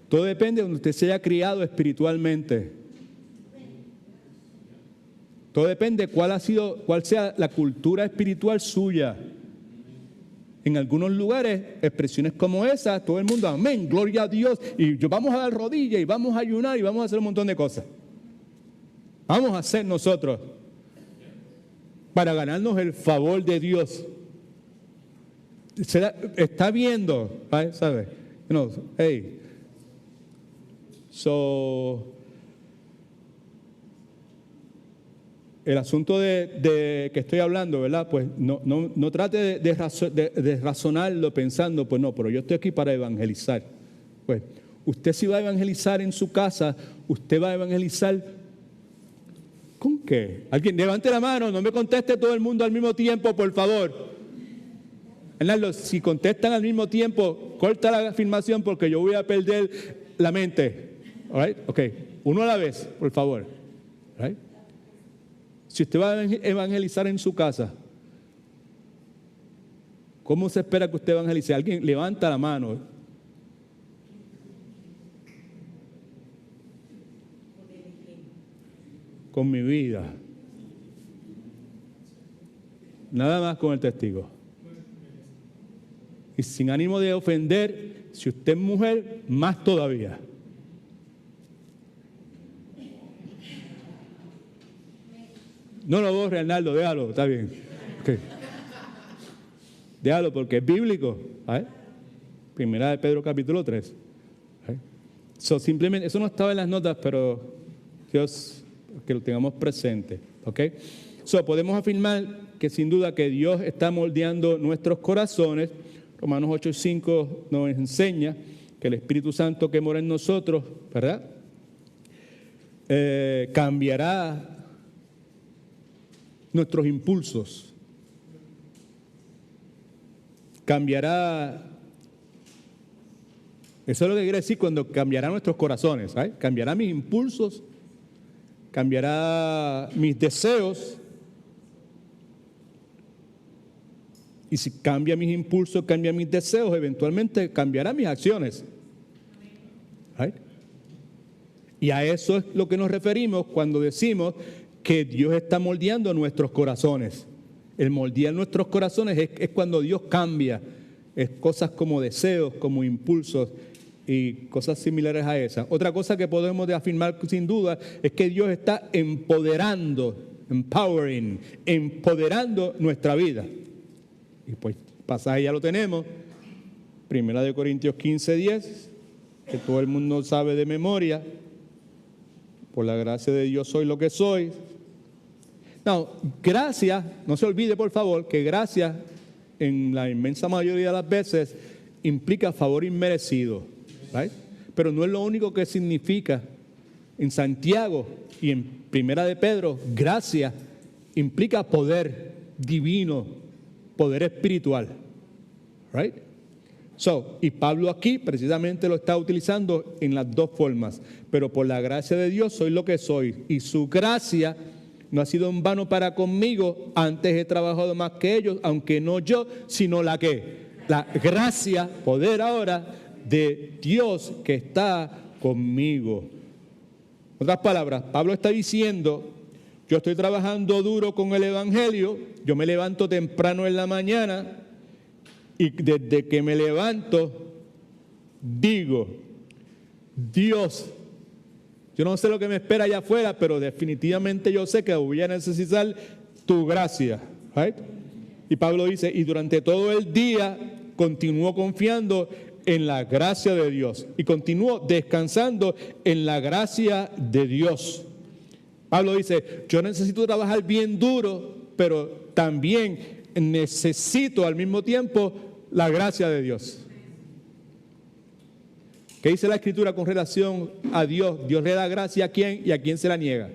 Todo depende de donde usted se haya criado espiritualmente. Todo depende cuál sea la cultura espiritual suya. En algunos lugares, expresiones como esa, todo el mundo, amén, gloria a Dios, y vamos a dar rodillas, y vamos a ayunar, y vamos a hacer un montón de cosas. Vamos a hacer nosotros para ganarnos el favor de Dios. Está viendo, ¿sabe? Hey. El asunto de que estoy hablando, ¿verdad? Pues no trate de razonarlo pensando, pues no, pero yo estoy aquí para evangelizar. Pues usted si va a evangelizar en su casa, usted va a evangelizar ¿con qué? Alguien levante la mano, no me conteste todo el mundo al mismo tiempo, por favor. Hernando, si contestan al mismo tiempo, corta la afirmación porque yo voy a perder la mente. All right? Ok, uno a la vez, por favor. All right? Si usted va a evangelizar en su casa, ¿cómo se espera que usted evangelice? Alguien levanta la mano. Con mi vida. Nada más con el testigo. Y sin ánimo de ofender, si usted es mujer, más todavía. No lo borre, Arnaldo, déjalo, está bien. Okay. Déjalo porque es bíblico. Primera de Pedro capítulo 3. Simplemente, eso no estaba en las notas, pero Dios que lo tengamos presente. ¿Ok? So, podemos afirmar que sin duda que Dios está moldeando nuestros corazones. Romanos 8:5 nos enseña que el Espíritu Santo que mora en nosotros, ¿verdad? Cambiará nuestros impulsos. Cambiará. Eso es lo que quiere decir cuando cambiará nuestros corazones. ¿Sabes? Cambiará mis impulsos, cambiará mis deseos. Y si cambia mis impulsos, cambia mis deseos, eventualmente cambiará mis acciones. ¿Right? Y a eso es lo que nos referimos cuando decimos que Dios está moldeando nuestros corazones. El moldear nuestros corazones es cuando Dios cambia. Es cosas como deseos, como impulsos y cosas similares a esas. Otra cosa que podemos afirmar sin duda es que Dios está empoderando nuestra vida. Y pues el pasaje ya lo tenemos, 1 Corintios 15:10, que todo el mundo sabe de memoria. Por la gracia de Dios soy lo que soy. No, gracia, no se olvide por favor que gracia en la inmensa mayoría de las veces implica favor inmerecido, ¿right? Pero no es lo único que significa. En Santiago y en Primera de Pedro, gracia implica poder divino, poder espiritual, right? So, y Pablo aquí precisamente lo está utilizando en las dos formas. Pero por la gracia de Dios soy lo que soy. Y su gracia no ha sido en vano para conmigo. Antes he trabajado más que ellos, aunque no yo, sino la gracia, poder ahora de Dios que está conmigo. En otras palabras, Pablo está diciendo, yo estoy trabajando duro con el Evangelio, yo me levanto temprano en la mañana, y desde que me levanto, digo, Dios, yo no sé lo que me espera allá afuera, pero definitivamente yo sé que voy a necesitar tu gracia. Right? Y Pablo dice, y durante todo el día continúo confiando en la gracia de Dios. Y continúo descansando en la gracia de Dios. Pablo dice, yo necesito trabajar bien duro, pero también necesito al mismo tiempo la gracia de Dios. ¿Qué dice la Escritura con relación a Dios? Dios le da gracia a quién y a quién se la niega.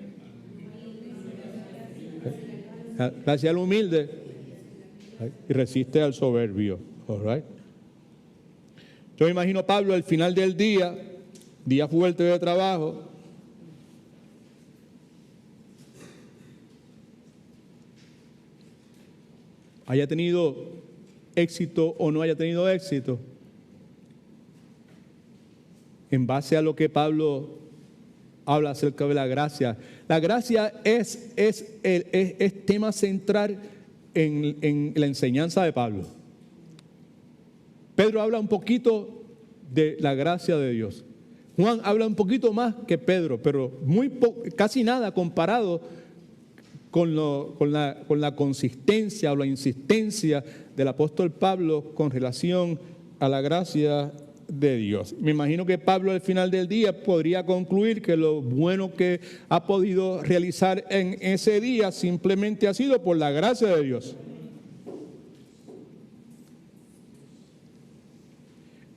Gracia al humilde y resiste al soberbio. All right. Yo me imagino a Pablo al final del día fuerte de trabajo, haya tenido éxito o no haya tenido éxito, en base a lo que Pablo habla acerca de la gracia. La gracia es tema central en la enseñanza de Pablo. Pedro habla un poquito de la gracia de Dios. Juan habla un poquito más que Pedro, pero casi nada comparado con la consistencia o la insistencia del apóstol Pablo con relación a la gracia de Dios. Me imagino que Pablo al final del día podría concluir que lo bueno que ha podido realizar en ese día simplemente ha sido por la gracia de Dios.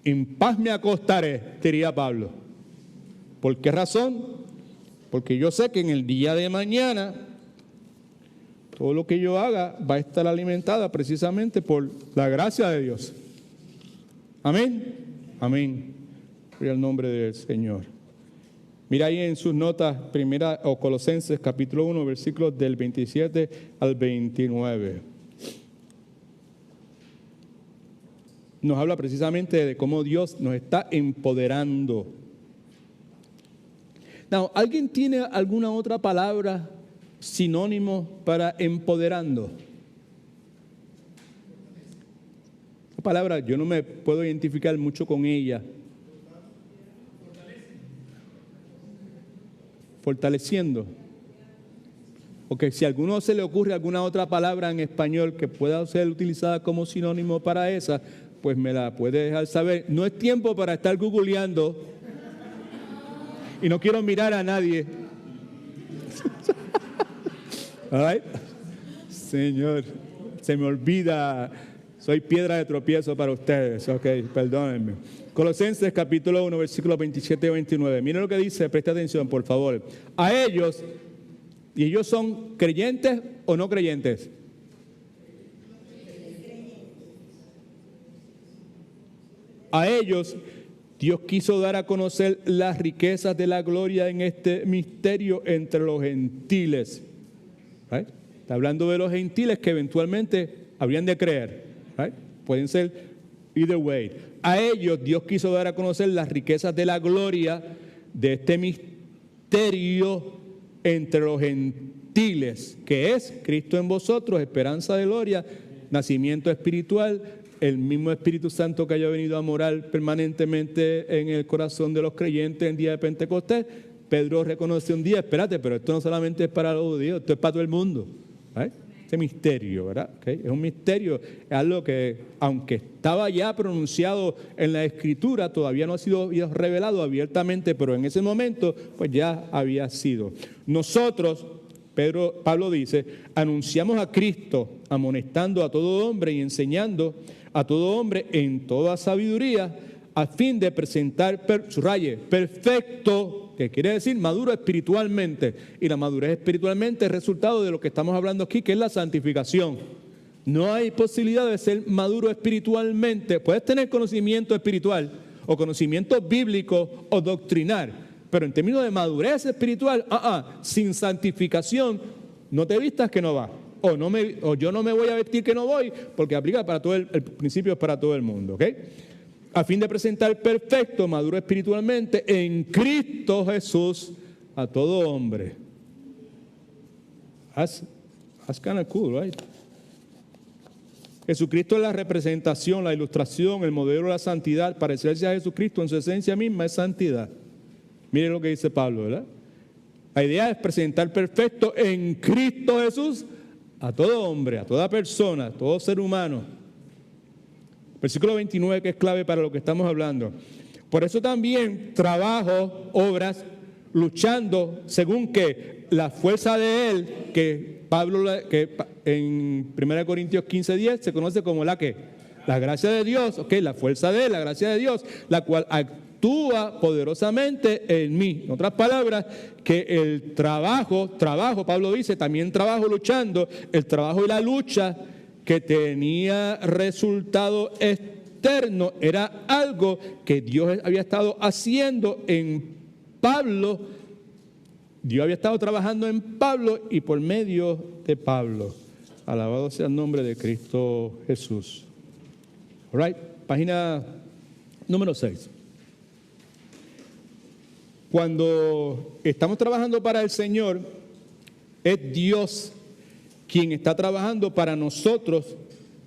En paz me acostaré, diría Pablo. ¿Por qué razón? Porque yo sé que en el día de mañana todo lo que yo haga va a estar alimentada precisamente por la gracia de Dios. Amén. Amén. Gloria al nombre del Señor. Mira ahí en sus notas, Colosenses capítulo 1, versículos del 27 al 29. Nos habla precisamente de cómo Dios nos está empoderando. Now, ¿alguien tiene alguna otra palabra sinónimo para empoderando? La palabra yo no me puedo identificar mucho con ella. Fortaleciendo. Ok, si a alguno se le ocurre alguna otra palabra en español que pueda ser utilizada como sinónimo para esa, pues me la puede dejar saber. No es tiempo para estar googleando y no quiero mirar a nadie. All right? Señor, se me olvida, soy piedra de tropiezo para ustedes. Ok, perdónenme. Colosenses capítulo 1, versículos 27 y 29. Miren lo que dice, presta atención, por favor. A ellos, ¿y ellos son creyentes o no creyentes? A ellos Dios quiso dar a conocer las riquezas de la gloria en este misterio entre los gentiles. Right? Está hablando de los gentiles que eventualmente habrían de creer. Right? Pueden ser either way. A ellos Dios quiso dar a conocer las riquezas de la gloria de este misterio entre los gentiles, que es Cristo en vosotros, esperanza de gloria, nacimiento espiritual, el mismo Espíritu Santo que haya venido a morar permanentemente en el corazón de los creyentes en el día de Pentecostés. Pedro reconoce un día, espérate, pero esto no solamente es para los judíos, esto es para todo el mundo. ¿Right? Este misterio, ¿verdad? ¿Okay? Es un misterio, es algo que, aunque estaba ya pronunciado en la Escritura, todavía no ha sido revelado abiertamente, pero en ese momento, pues ya había sido. Nosotros, Pablo dice, anunciamos a Cristo, amonestando a todo hombre y enseñando a todo hombre en toda sabiduría, a fin de presentar, subraye, perfecto, que quiere decir maduro espiritualmente. Y la madurez espiritualmente es resultado de lo que estamos hablando aquí, que es la santificación. No hay posibilidad de ser maduro espiritualmente. Puedes tener conocimiento espiritual o conocimiento bíblico o doctrinal, pero en términos de madurez espiritual, sin santificación, no te vistas que no va. O yo no me voy a vestir que no voy, porque aplica para todo el principio es para todo el mundo, ¿ok? A fin de presentar perfecto, maduro espiritualmente, en Cristo Jesús a todo hombre. That's kind of cool, right? Jesucristo es la representación, la ilustración, el modelo de la santidad. Parecerse a Jesucristo en su esencia misma es santidad. Miren lo que dice Pablo, ¿verdad? La idea es presentar perfecto en Cristo Jesús a todo hombre, a toda persona, a todo ser humano. Versículo 29, que es clave para lo que estamos hablando. Por eso también trabajo, obras, luchando según que la fuerza de Él, que Pablo, que en 1 Corintios 15:10 se conoce como la gracia de Dios, la fuerza de Él, la gracia de Dios, la cual actúa poderosamente en mí. En otras palabras, que el trabajo, Pablo dice, también trabajo luchando, el trabajo y la lucha que tenía resultado externo era algo que Dios había estado haciendo en Pablo. Dios había estado trabajando en Pablo y por medio de Pablo. Alabado sea el nombre de Cristo Jesús. All right, página número 6. Cuando estamos trabajando para el Señor, es Dios quien está trabajando para nosotros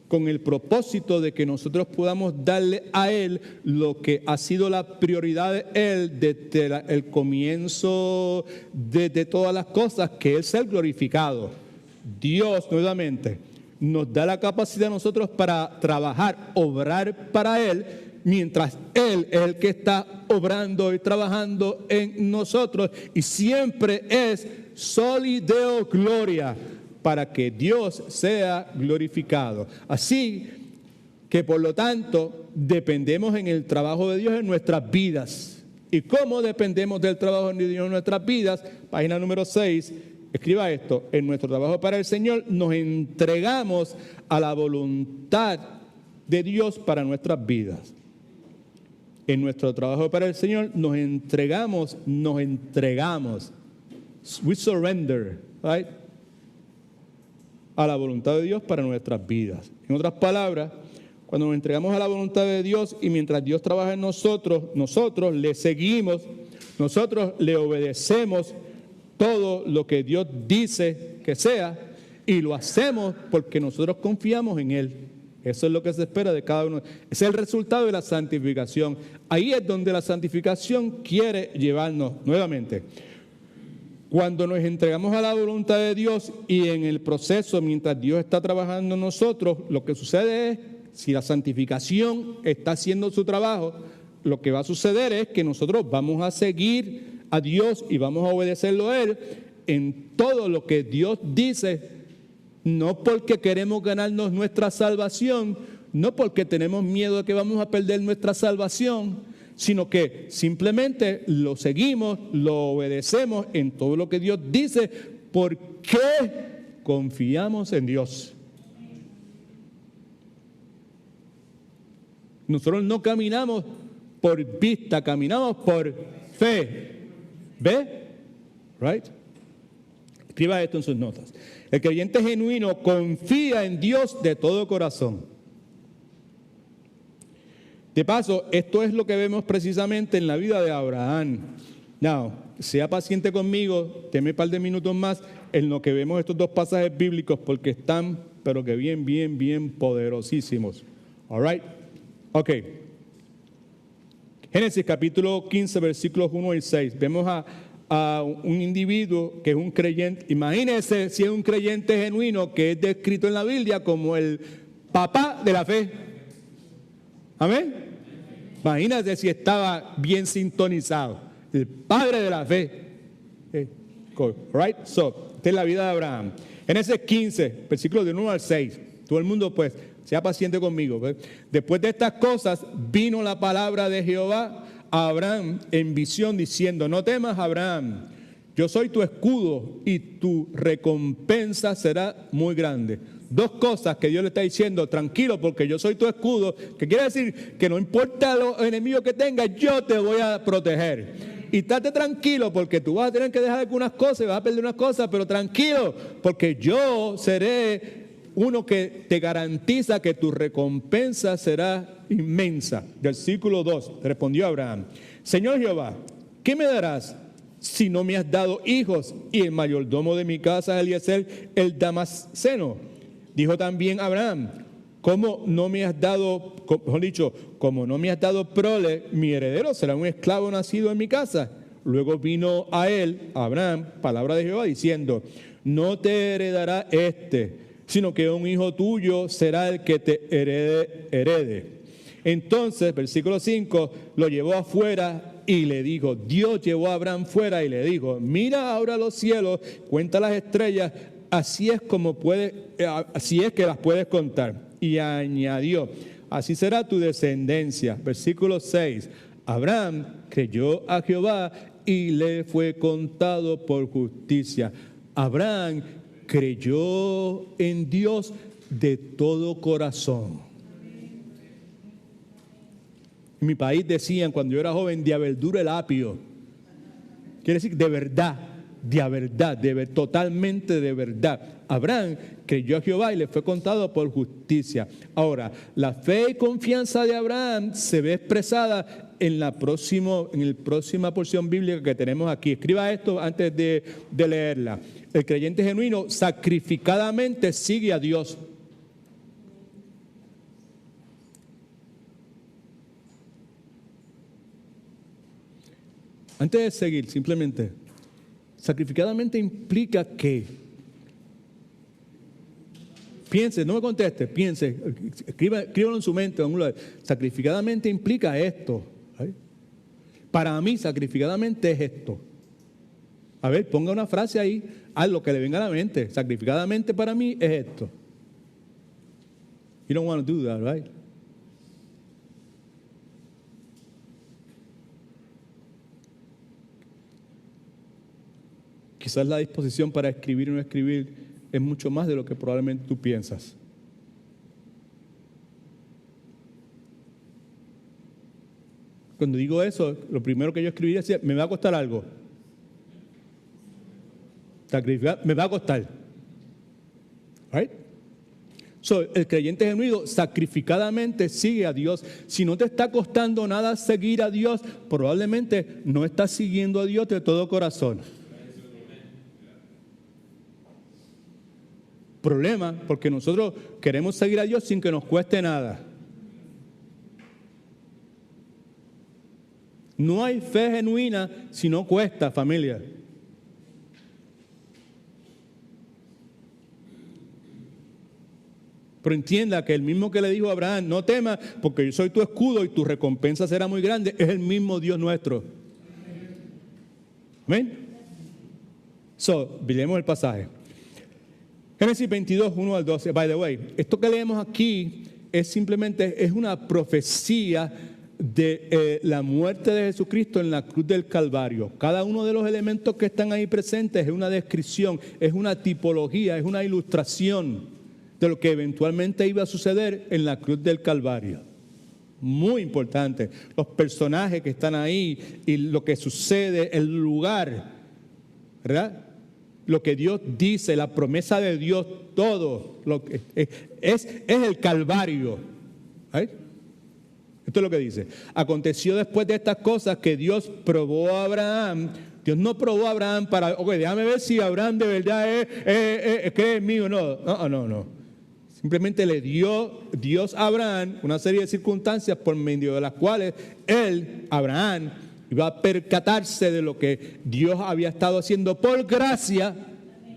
con el propósito de que nosotros podamos darle a Él lo que ha sido la prioridad de Él desde el comienzo de todas las cosas, que es ser glorificado. Dios, nuevamente, nos da la capacidad a nosotros para trabajar, obrar para Él, mientras Él es el que está obrando y trabajando en nosotros, y siempre es soli Deo gloria, para que Dios sea glorificado. Así que por lo tanto dependemos en el trabajo de Dios en nuestras vidas. ¿Y cómo dependemos del trabajo de Dios en nuestras vidas? Página número 6, escriba esto: en nuestro trabajo para el Señor nos entregamos a la voluntad de Dios para nuestras vidas. En nuestro trabajo para el Señor nos entregamos. We surrender, right? A la voluntad de Dios para nuestras vidas. En otras palabras, cuando nos entregamos a la voluntad de Dios y mientras Dios trabaja en nosotros, nosotros le seguimos, nosotros le obedecemos todo lo que Dios dice que sea, y lo hacemos porque nosotros confiamos en Él. Eso es lo que se espera de cada uno. Es el resultado de la santificación. Ahí es donde la santificación quiere llevarnos nuevamente. Cuando nos entregamos a la voluntad de Dios y en el proceso, mientras Dios está trabajando en nosotros, lo que sucede es, si la santificación está haciendo su trabajo, lo que va a suceder es que nosotros vamos a seguir a Dios y vamos a obedecerlo a Él en todo lo que Dios dice, no porque queremos ganarnos nuestra salvación, no porque tenemos miedo de que vamos a perder nuestra salvación, sino que simplemente lo seguimos, lo obedecemos en todo lo que Dios dice, porque confiamos en Dios. Nosotros no caminamos por vista, caminamos por fe. ¿Ve? Right? Escriba esto en sus notas. El creyente genuino confía en Dios de todo corazón. De paso, esto es lo que vemos precisamente en la vida de Abraham. Now, sea paciente conmigo, deme un par de minutos más en lo que vemos estos dos pasajes bíblicos porque están, pero que bien poderosísimos. All right? Ok. Génesis capítulo 15, versículos 1 y 6. Vemos a un individuo que es un creyente. Imagínense si es un creyente genuino que es descrito en la Biblia como el papá de la fe. Amén. Imagínate si estaba bien sintonizado. El padre de la fe. Right? So, esta es la vida de Abraham. Génesis 15, versículos de 1 al 6. Todo el mundo, pues, sea paciente conmigo. ¿Ves? Después de estas cosas, vino la palabra de Jehová a Abraham en visión diciendo: no temas, Abraham, yo soy tu escudo y tu recompensa será muy grande. Dos cosas que Dios le está diciendo: tranquilo, porque yo soy tu escudo, que quiere decir que no importa los enemigos que tengas, yo te voy a proteger. Y estate tranquilo, porque tú vas a tener que dejar algunas cosas y vas a perder unas cosas, pero tranquilo, porque yo seré uno que te garantiza que tu recompensa será inmensa. Versículo 2, respondió Abraham: Señor Jehová, ¿qué me darás si no me has dado hijos? Y el mayordomo de mi casa, Eliezer, el Damasceno. Dijo también Abraham: como no me has dado, mejor dicho, como no me has dado prole, mi heredero será un esclavo nacido en mi casa. Luego vino a él, a Abraham, palabra de Jehová, diciendo: no te heredará sino que un hijo tuyo será el que te herede. Entonces, versículo 5, lo llevó afuera y le dijo, Dios llevó a Abraham fuera y le dijo: mira ahora los cielos, cuenta las estrellas, así es que las puedes contar. Y añadió: así será tu descendencia. Versículo 6, Abraham creyó a Jehová y le fue contado por justicia. Abraham creyó en Dios de todo corazón. En mi país decían cuando yo era joven: de verdura el apio. Quiere decir de verdad, totalmente de verdad. Abraham creyó a Jehová y le fue contado por justicia. Ahora, la fe y confianza de Abraham se ve expresada en la próxima porción bíblica que tenemos aquí. Escriba esto antes de leerla. El creyente genuino sacrificadamente sigue a Dios. Antes de seguir, simplemente, sacrificadamente implica que, piense, no me conteste, piense, escríbalo en su mente. Sacrificadamente implica esto. ¿Right? Para mí, sacrificadamente es esto. A ver, ponga una frase ahí, haz lo que le venga a la mente. Sacrificadamente para mí es esto. You don't want to do that, right? Quizás la disposición para escribir y no escribir es mucho más de lo que probablemente tú piensas. Cuando digo eso, lo primero que yo escribiría es: me va a costar algo. Sacrificar, me va a costar. Right? So, el creyente genuino sacrificadamente sigue a Dios. Si no te está costando nada seguir a Dios, probablemente no estás siguiendo a Dios de todo corazón. Problema, porque nosotros queremos seguir a Dios sin que nos cueste nada. No hay fe genuina si no cuesta, familia. Pero entienda que el mismo que le dijo a Abraham: no temas, porque yo soy tu escudo y tu recompensa será muy grande, es el mismo Dios nuestro. Amén. Leemos el pasaje. Génesis 22, 1 al 12. By the way, esto que leemos aquí es una profecía de la muerte de Jesucristo en la cruz del Calvario. Cada uno de los elementos que están ahí presentes es una descripción, es una tipología, es una ilustración de lo que eventualmente iba a suceder en la cruz del Calvario. Muy importante. Los personajes que están ahí y lo que sucede, el lugar, ¿verdad? Lo que Dios dice, la promesa de Dios, todo lo que es el Calvario. ¿Right? Esto es lo que dice. Aconteció después de estas cosas que Dios probó a Abraham. Dios no probó a Abraham para, déjame ver si Abraham de verdad cree en mí o no. No. Simplemente le dio Dios a Abraham una serie de circunstancias por medio de las cuales Abraham, iba a percatarse de lo que Dios había estado haciendo por gracia,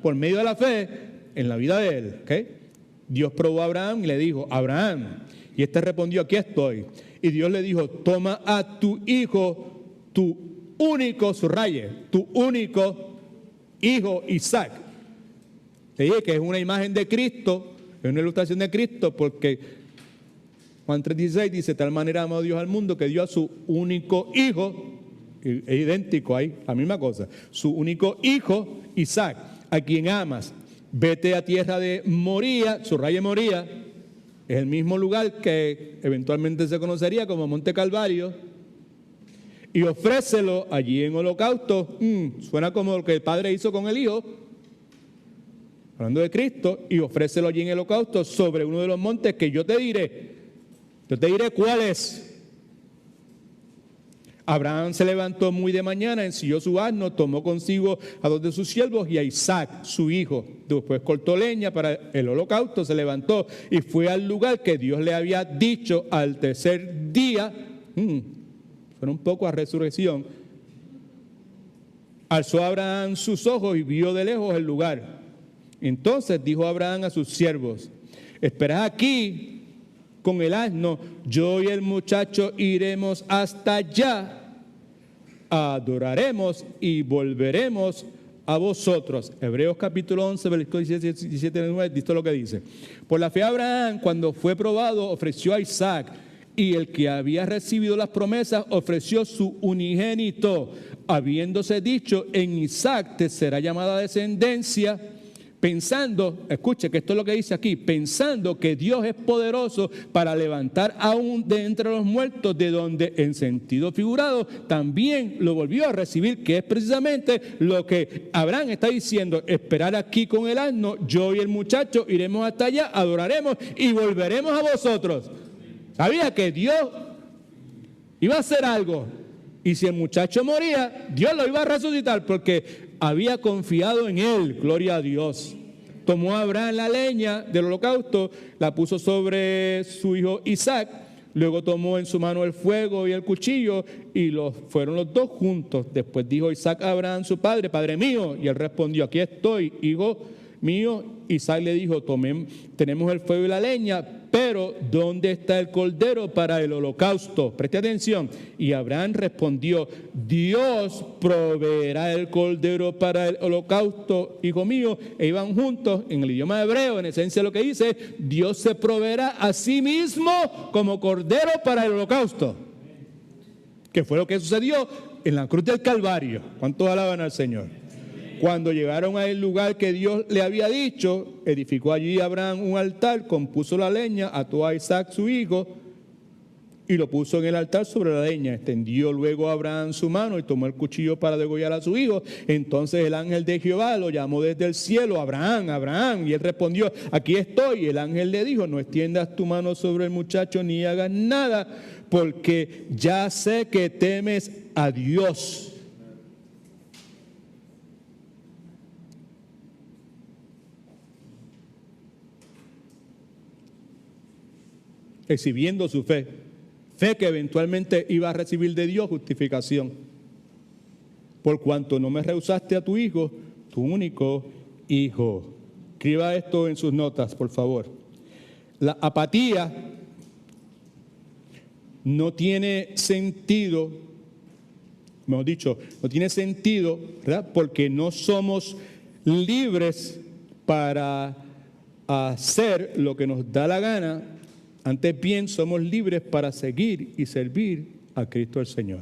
por medio de la fe, en la vida de él. ¿Okay? Dios probó a Abraham y le dijo, Abraham, y este respondió, aquí estoy. Y Dios le dijo, toma a tu hijo, tu único hijo Isaac. Te dije que es una imagen de Cristo, es una ilustración de Cristo, porque Juan 3:16 dice, de tal manera amó Dios al mundo que dio a su único hijo, es idéntico ahí, la misma cosa, su único hijo Isaac, a quien amas. Vete a tierra de Moría, Moría, es el mismo lugar que eventualmente se conocería como Monte Calvario, y ofrécelo allí en holocausto. Suena como lo que el Padre hizo con el Hijo, hablando de Cristo, y ofrécelo allí en el holocausto sobre uno de los montes que yo te diré. Yo te diré cuál es. Abraham se levantó muy de mañana, ensilló su asno, tomó consigo a 2 de sus siervos y a Isaac, su hijo. Después cortó leña para el holocausto, se levantó y fue al lugar que Dios le había dicho. Al tercer día, fue un poco a resurrección, alzó Abraham sus ojos y vio de lejos el lugar. Entonces dijo Abraham a sus siervos, esperad aquí con el asno, yo y el muchacho iremos hasta allá, adoraremos y volveremos a vosotros. Hebreos capítulo 11, versículo 17 y 19, esto es lo que dice. Por la fe Abraham, cuando fue probado, ofreció a Isaac, y el que había recibido las promesas ofreció su unigénito, habiéndose dicho, en Isaac te será llamada descendencia. Pensando, escuche que esto es lo que dice aquí, pensando que Dios es poderoso para levantar aún de entre los muertos, de donde en sentido figurado también lo volvió a recibir, que es precisamente lo que Abraham está diciendo, esperar aquí con el asno, yo y el muchacho iremos hasta allá, adoraremos y volveremos a vosotros. Sabía que Dios iba a hacer algo, y si el muchacho moría, Dios lo iba a resucitar, porque había confiado en él, gloria a Dios. Tomó a Abraham la leña del holocausto, la puso sobre su hijo Isaac, luego tomó en su mano el fuego y el cuchillo, y fueron los dos juntos. Después dijo Isaac a Abraham su padre, Padre mío, y él respondió, aquí estoy, hijo mío. Isaac le dijo, tenemos el fuego y la leña, pero ¿dónde está el cordero para el holocausto? Preste atención. Y Abraham respondió, Dios proveerá el cordero para el holocausto, hijo mío. E iban juntos en el idioma hebreo, en esencia lo que dice, Dios se proveerá a sí mismo como cordero para el holocausto. Que fue lo que sucedió en la cruz del Calvario. ¿Cuántos alaban al Señor? Cuando llegaron al lugar que Dios le había dicho, edificó allí Abraham un altar, compuso la leña, ató a Isaac su hijo y lo puso en el altar sobre la leña. Extendió luego Abraham su mano y tomó el cuchillo para degollar a su hijo. Entonces el ángel de Jehová lo llamó desde el cielo, Abraham, Abraham. Y él respondió, aquí estoy. Y el ángel le dijo, no extiendas tu mano sobre el muchacho ni hagas nada, porque ya sé que temes a Dios. Exhibiendo su fe que eventualmente iba a recibir de Dios justificación. Por cuanto no me rehusaste a tu hijo, tu único hijo. Escriba esto en sus notas, por favor. La apatía no tiene sentido, mejor dicho, no tiene sentido, ¿verdad? Porque no somos libres para hacer lo que nos da la gana. Antes bien, somos libres para seguir y servir a Cristo el Señor.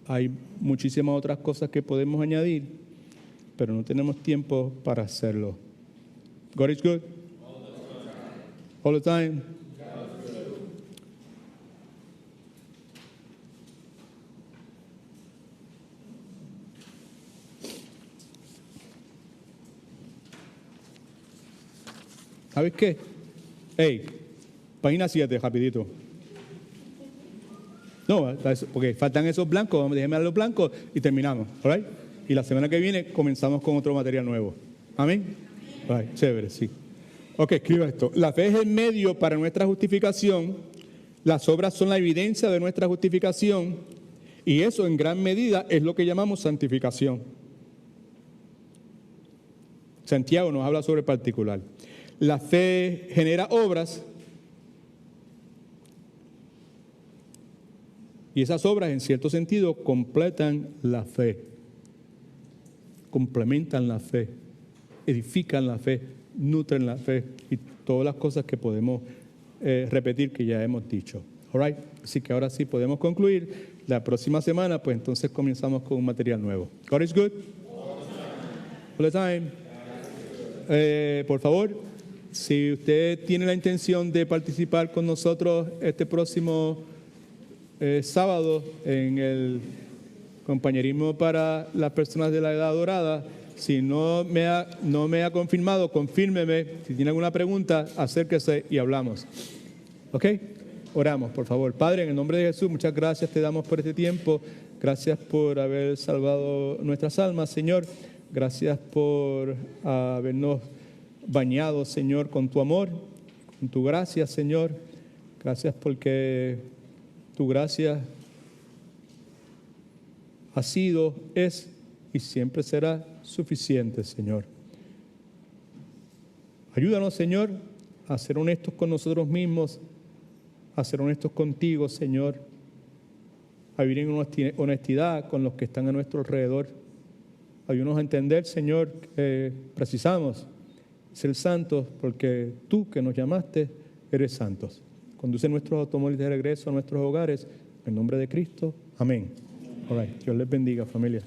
Hay muchísimas otras cosas que podemos añadir, pero no tenemos tiempo para hacerlo. God is good. All the time. ¿Sabes qué? Hey, página 7, rapidito. No, porque faltan esos blancos, déjenme dar los blancos y terminamos, ¿all right? Y la semana que viene comenzamos con otro material nuevo. ¿Amén? All right, chévere, sí. Ok, escriba esto. La fe es el medio para nuestra justificación, las obras son la evidencia de nuestra justificación, y eso en gran medida es lo que llamamos santificación. Santiago nos habla sobre el particular. La fe genera obras, y esas obras en cierto sentido completan la fe, complementan la fe, edifican la fe, nutren la fe y todas las cosas que podemos repetir que ya hemos dicho. All right? Así que ahora sí podemos concluir. La próxima semana pues entonces comenzamos con un material nuevo. God is good? All the time. Por favor, si usted tiene la intención de participar con nosotros este próximo sábado en el compañerismo para las personas de la edad dorada, si no me ha confirmado, confírmeme. Si tiene alguna pregunta, acérquese y hablamos. ¿Ok? Oramos, por favor. Padre, en el nombre de Jesús, muchas gracias te damos por este tiempo. Gracias por haber salvado nuestras almas, Señor. Gracias por habernos bañado, Señor, con tu amor, con tu gracia, Señor. Gracias porque tu gracia ha sido, es y siempre será suficiente, Señor. Ayúdanos, Señor, a ser honestos con nosotros mismos, a ser honestos contigo, Señor, a vivir en honestidad con los que están a nuestro alrededor. Ayúdanos a entender, Señor, que precisamos ser santos porque tú que nos llamaste eres santos. Conduce nuestros automóviles de regreso a nuestros hogares. En nombre de Cristo. Amén. All right. Dios les bendiga, familia.